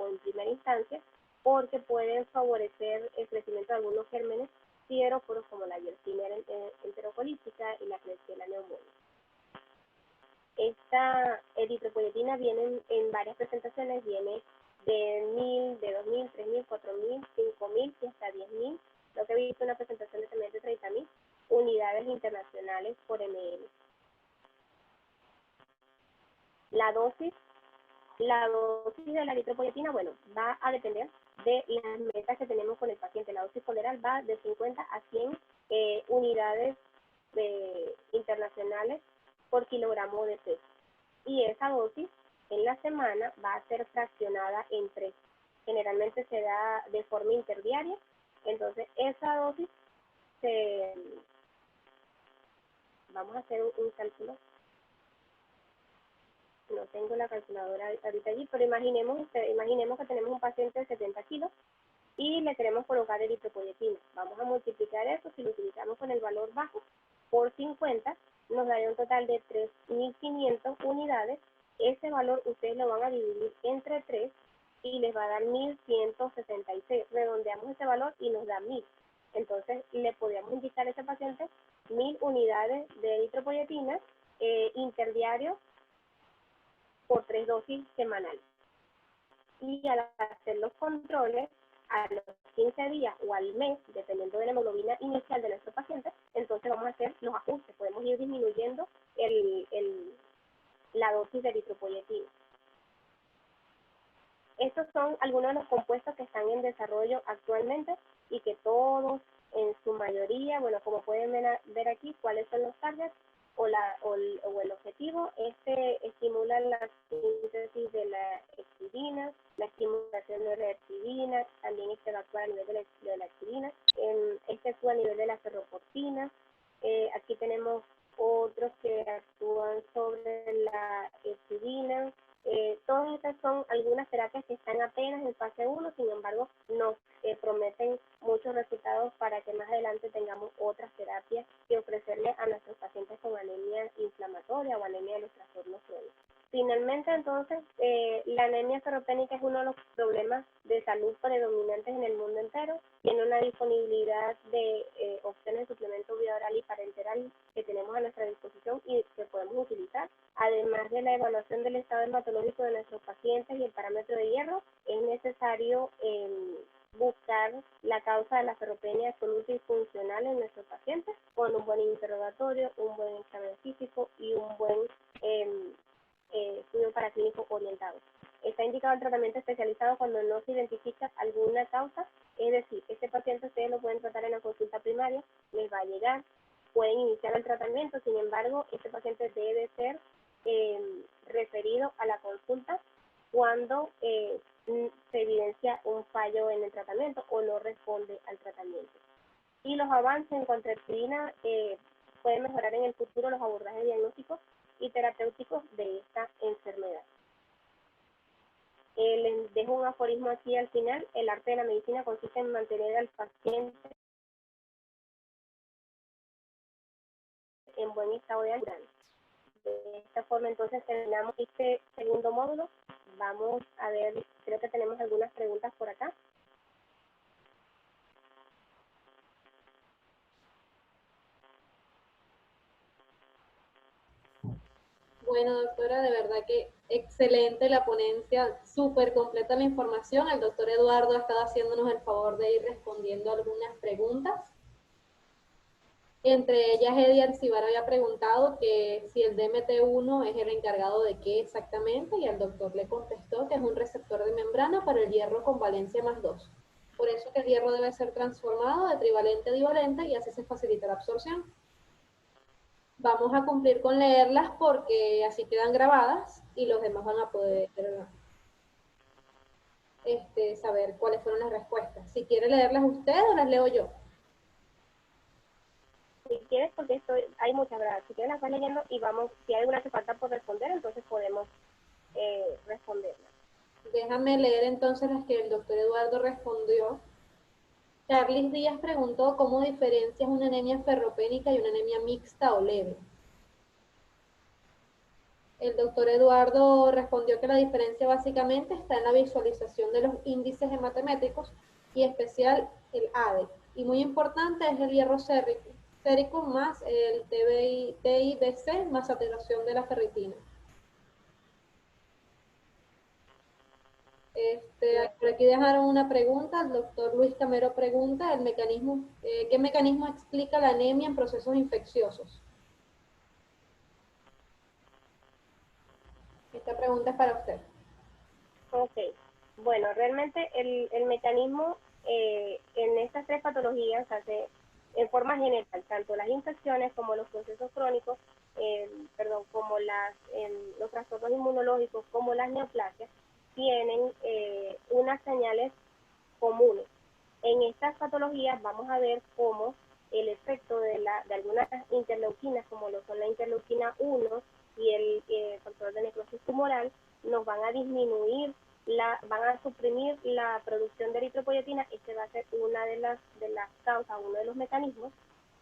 en primera instancia, porque puede pueden favorecer el crecimiento de algunos gérmenes sideróforos como la Yersinia enterocolítica y la Klebsiella pneumoniae. Esta eritropoyetina viene en varias presentaciones, viene de 1000, de 2000, 3000, 4000, 5000 y hasta 10000. Lo que he visto una presentación de también de 30.000 unidades internacionales por ml. La dosis de la eritropoyetina, bueno, va a depender de las metas que tenemos con el paciente. La dosis toleral va de 50 a 100 unidades internacionales por kilogramo de peso. Y esa dosis en la semana va a ser fraccionada en 3. Generalmente se da de forma interdiaria. Entonces, esa dosis vamos a hacer un cálculo. No tengo la calculadora ahorita allí, pero imaginemos que tenemos un paciente de 70 kilos y le queremos colocar eritropoyetina. Vamos a multiplicar eso, si lo utilizamos con el valor bajo, por 50, nos daría un total de 3.500 unidades. Ese valor ustedes lo van a dividir entre 3 y les va a dar 1.166. Redondeamos ese valor y nos da 1.000. Entonces, le podríamos indicar a ese paciente 1.000 unidades de eritropoyetina interdiario por 3 dosis semanales. Y al hacer los controles, a los 15 días o al mes, dependiendo de la hemoglobina inicial de nuestro paciente, entonces vamos a hacer los ajustes. Podemos ir disminuyendo la dosis de eritropoyetina. Estos son algunos de los compuestos que están en desarrollo actualmente y que todos, en su mayoría, bueno, como pueden ver aquí, cuáles son los targets o el objetivo. Estimula la síntesis de la hexidina, la estimulación de la hexidina, también va a actuar a nivel de la hexidina, actúa a nivel de la ferroportina. Aquí tenemos otros que actúan sobre la hexidina. Todas estas son algunas terapias que están apenas en fase 1, sin embargo, nos prometen muchos resultados para que más adelante tengamos otras terapias que ofrecerle a nuestros pacientes con anemia inflamatoria o anemia de los trastornos crónicos. Finalmente, entonces, la anemia ferropénica es uno de los problemas de salud predominantes en el mundo entero. Tiene una disponibilidad de opciones de suplemento vía oral y parenteral que tenemos a nuestra disposición y que podemos utilizar. Además de la evaluación del estado hematológico de nuestros pacientes y el parámetro de hierro, es necesario buscar la causa de la ferropenia absoluta y funcional en nuestros pacientes con un buen interrogatorio, un buen examen físico y un buen estudio paraclínico orientado. Está indicado el tratamiento especializado cuando no se identifica alguna causa, es decir, este paciente ustedes lo pueden tratar en la consulta primaria, les va a llegar, pueden iniciar el tratamiento, sin embargo, este paciente debe ser referido a la consulta cuando se evidencia un fallo en el tratamiento o no responde al tratamiento. Y los avances en cuanto a hepcidina pueden mejorar en el futuro los abordajes diagnósticos y terapéuticos de esta enfermedad. Les dejo un aforismo aquí al final. El arte de la medicina consiste en mantener al paciente en buen estado de ánimo. De esta forma, entonces, terminamos este segundo módulo. Vamos a ver, creo que tenemos algunas preguntas por acá. Bueno, doctora, de verdad que excelente la ponencia, súper completa la información. El doctor Eduardo ha estado haciéndonos el favor de ir respondiendo algunas preguntas. Entre ellas, Eddie Arcibar había preguntado que si el DMT1 es el encargado de qué exactamente, y el doctor le contestó que es un receptor de membrana para el hierro con valencia +2. Por eso que el hierro debe ser transformado de trivalente a divalente y así se facilita la absorción. Vamos a cumplir con leerlas porque así quedan grabadas y los demás van a poder saber cuáles fueron las respuestas. Si quiere leerlas usted o las leo yo. Si quieres, porque hay muchas, ¿verdad? Si quieres las vas leyendo y vamos, si hay alguna que falta por responder, entonces podemos responderlas. Déjame leer entonces las que el doctor Eduardo respondió. Carlis Díaz preguntó cómo diferencias una anemia ferropénica y una anemia mixta o leve. El doctor Eduardo respondió que la diferencia básicamente está en la visualización de los índices hematométricos, y especial el ADE. Y muy importante es el hierro sérico más el TIBC más saturación de la ferritina. Por aquí dejaron una pregunta, el doctor Luis Camero pregunta, ¿qué mecanismo explica la anemia en procesos infecciosos? Esta pregunta es para usted. Ok, bueno, realmente el mecanismo en estas tres patologías hace en forma general, tanto las infecciones como los procesos crónicos, como los trastornos inmunológicos, como las neoplasias, tienen unas señales comunes. En estas patologías vamos a ver cómo el efecto de algunas interleuquinas, como lo son la interleuquina 1 y el factor de necrosis tumoral, nos van a disminuir, van a suprimir la producción de eritropoyetina. Este va a ser una de las causas, uno de los mecanismos.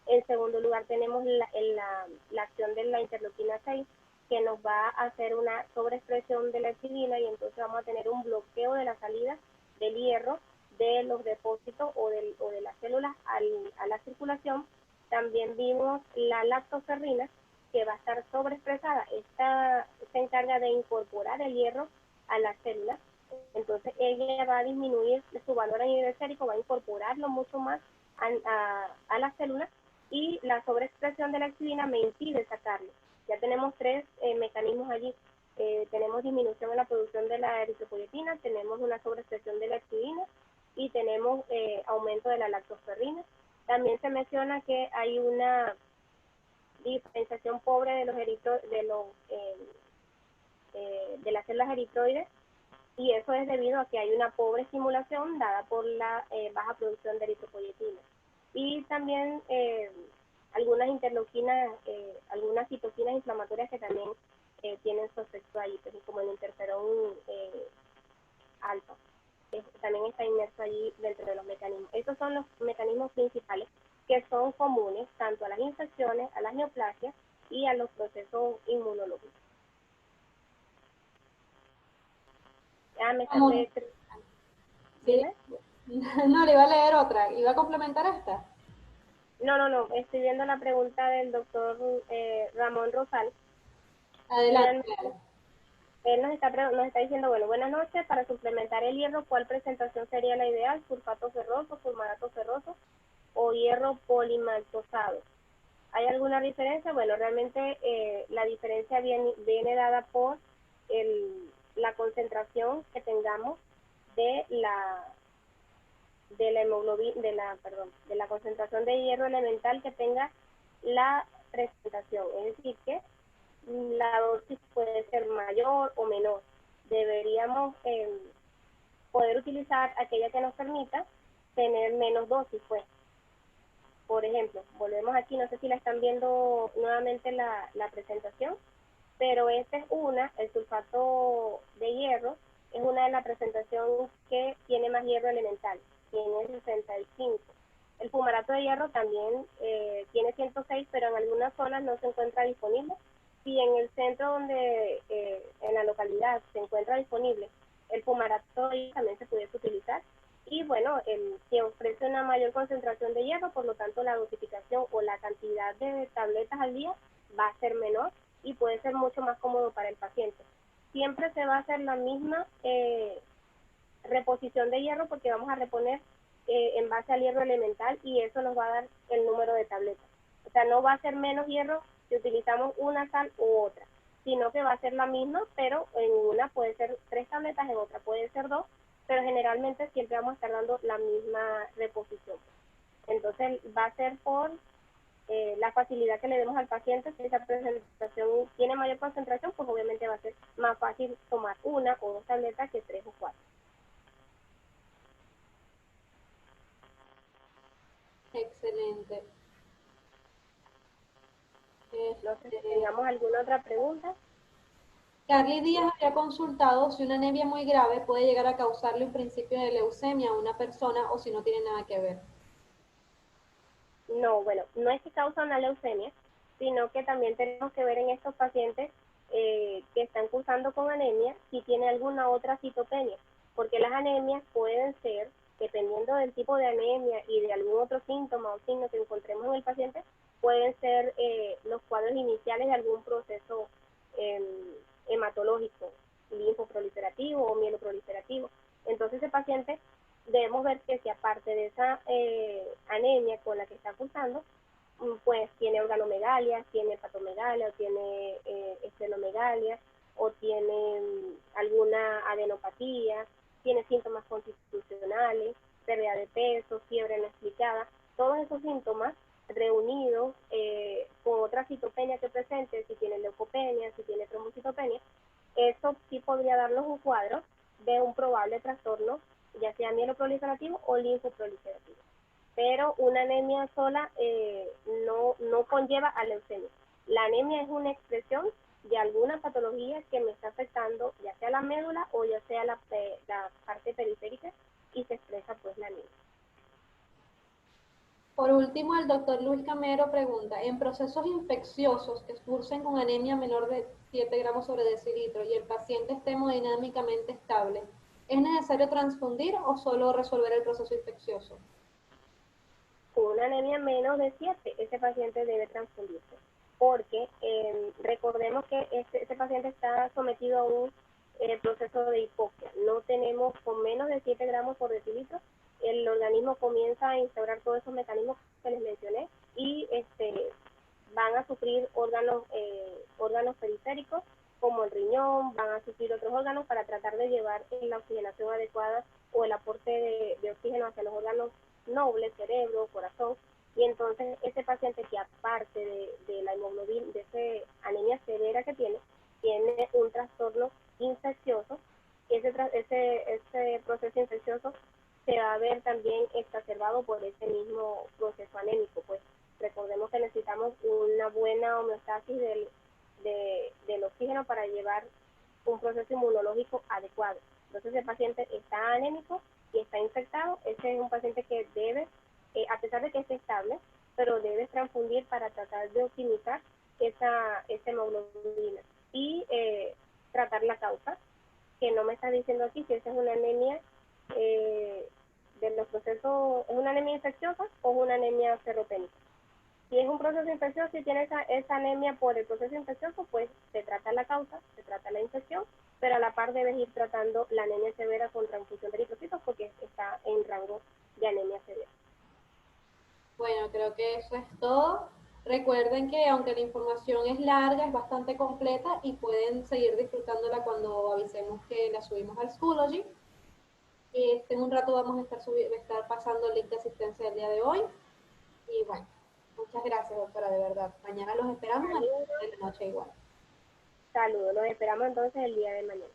En segundo lugar tenemos la acción de la interleuquina 6, que nos va a hacer una sobreexpresión de la epidina, y entonces vamos a tener un bloqueo de la salida del hierro de los depósitos o de las células a la circulación. También vimos la lactoferrina, que va a estar sobreexpresada. Esta se encarga de incorporar el hierro a las células. Entonces ella va a disminuir su valor a nivel sérico, va a incorporarlo mucho más a las células, y la sobreexpresión de la exidina me impide sacarlo. Ya tenemos tres mecanismos allí. Tenemos disminución en la producción de la eritropoyetina, tenemos una sobreexpresión de la exidina y tenemos aumento de la lactoferrina. También se menciona que hay una diferenciación pobre de las células eritroides, y eso es debido a que hay una pobre estimulación dada por la baja producción de eritropoyetina. Y también algunas interleuquinas, algunas citoquinas inflamatorias que también tienen su efecto ahí, pues, como el interferón alfa, también está inmerso allí dentro de los mecanismos. Estos son los mecanismos principales que son comunes tanto a las infecciones, a las neoplasias y a los procesos inmunológicos. ¿Dime? No, le iba a leer otra, iba a complementar esta. No, estoy viendo la pregunta del doctor Ramón Rosal. Adelante. Él nos está diciendo, bueno, buenas noches, para suplementar el hierro, ¿cuál presentación sería la ideal? ¿Sulfato ferroso, fumarato ferroso o hierro polimaltosado? ¿Hay alguna diferencia? Bueno, realmente la diferencia viene dada por la concentración que tengamos de la hemoglobina, de la concentración de hierro elemental que tenga la presentación. Es decir, que la dosis puede ser mayor o menor. Deberíamos poder utilizar aquella que nos permita tener menos dosis, pues. Por ejemplo, volvemos aquí, no sé si la están viendo nuevamente la presentación, pero esta es el sulfato de hierro, es una de las presentaciones que tiene más hierro elemental, tiene 65. El fumarato de hierro también tiene 106, pero en algunas zonas no se encuentra disponible. Si en el centro en la localidad se encuentra disponible, el fumarato de hierro también se pudiese utilizar. Y bueno, que ofrece una mayor concentración de hierro, por lo tanto la dosificación o la cantidad de tabletas al día va a ser menor y puede ser mucho más cómodo para el paciente. Siempre se va a hacer la misma reposición de hierro, porque vamos a reponer en base al hierro elemental, y eso nos va a dar el número de tabletas. O sea, no va a ser menos hierro si utilizamos una sal u otra, sino que va a ser la misma, pero en una puede ser 3 tabletas, en otra puede ser 2, pero generalmente siempre vamos a estar dando la misma reposición. Entonces va a ser por la facilidad que le demos al paciente. Si esa presentación tiene mayor concentración, pues obviamente va a ser más fácil tomar una o 2 tabletas que 3 o 4. Excelente. No sé si tengamos alguna otra pregunta. Carly Díaz había consultado si una anemia muy grave puede llegar a causarle un principio de leucemia a una persona o si no tiene nada que ver. No, bueno, no es que causa una leucemia, sino que también tenemos que ver en estos pacientes que están cursando con anemia si tiene alguna otra citopenia, porque las anemias pueden ser dependiendo del tipo de anemia y de algún otro síntoma o signo que encontremos en el paciente, pueden ser los cuadros iniciales de algún proceso hematológico, linfoproliferativo o mieloproliferativo. Entonces ese paciente debemos ver que si aparte de esa anemia con la que está cursando, pues tiene organomegalia, tiene hepatomegalia, o tiene esplenomegalia, o tiene alguna adenopatía, tiene síntomas constitucionales, pérdida de peso, fiebre no explicada. Todos esos síntomas reunidos con otra citopenia que presente, si tiene leucopenia, si tiene trombocitopenia, eso sí podría darnos un cuadro de un probable trastorno, ya sea mieloproliferativo o linfoproliferativo. Pero una anemia sola no conlleva a leucemia. La anemia es una expresión de alguna patología que me está afectando ya sea la médula o ya sea la parte periférica, y se expresa pues la anemia. Por último, el doctor Luis Camero pregunta, en procesos infecciosos que cursen con anemia menor de 7 gramos sobre decilitro y el paciente esté hemodinámicamente estable, ¿es necesario transfundir o solo resolver el proceso infeccioso? Con una anemia menos de 7, ese paciente debe transfundirse, porque recordemos que este paciente está sometido a un proceso de hipoxia. No tenemos, con menos de 7 gramos por decilitro, el organismo comienza a instaurar todos esos mecanismos que les mencioné y van a sufrir órganos periféricos como el riñón, van a sufrir otros órganos para tratar de llevar la oxigenación adecuada o el aporte de oxígeno hacia los órganos nobles, cerebro, corazón. Y entonces ese paciente que aparte de la hemoglobina, de esa anemia severa que tiene un trastorno infeccioso. Ese proceso infeccioso se va a ver también exacerbado por ese mismo proceso anémico. Pues recordemos que necesitamos una buena homeostasis del oxígeno para llevar un proceso inmunológico adecuado. Entonces el paciente está anémico y está infectado, ese es un paciente que debe, a pesar de que esté estable, pero debe transfundir para tratar de optimizar esa hemoglobina y tratar la causa, que no me está diciendo aquí si esa es una anemia de los procesos, es una anemia infecciosa o es una anemia ferropénica. Si es un proceso infeccioso y tiene esa anemia por el proceso infeccioso, pues se trata la causa, se trata la infección, pero a la par debes ir tratando la anemia severa con transfusión de eritrocitos porque está en rango de anemia severa. Bueno, creo que eso es todo. Recuerden que aunque la información es larga, es bastante completa y pueden seguir disfrutándola cuando avisemos que la subimos al Schoology. En un rato vamos a estar pasando el link de asistencia del día de hoy. Y bueno, muchas gracias, doctora, de verdad. Mañana los esperamos a las 9 de la noche igual. Saludos, los esperamos entonces el día de mañana.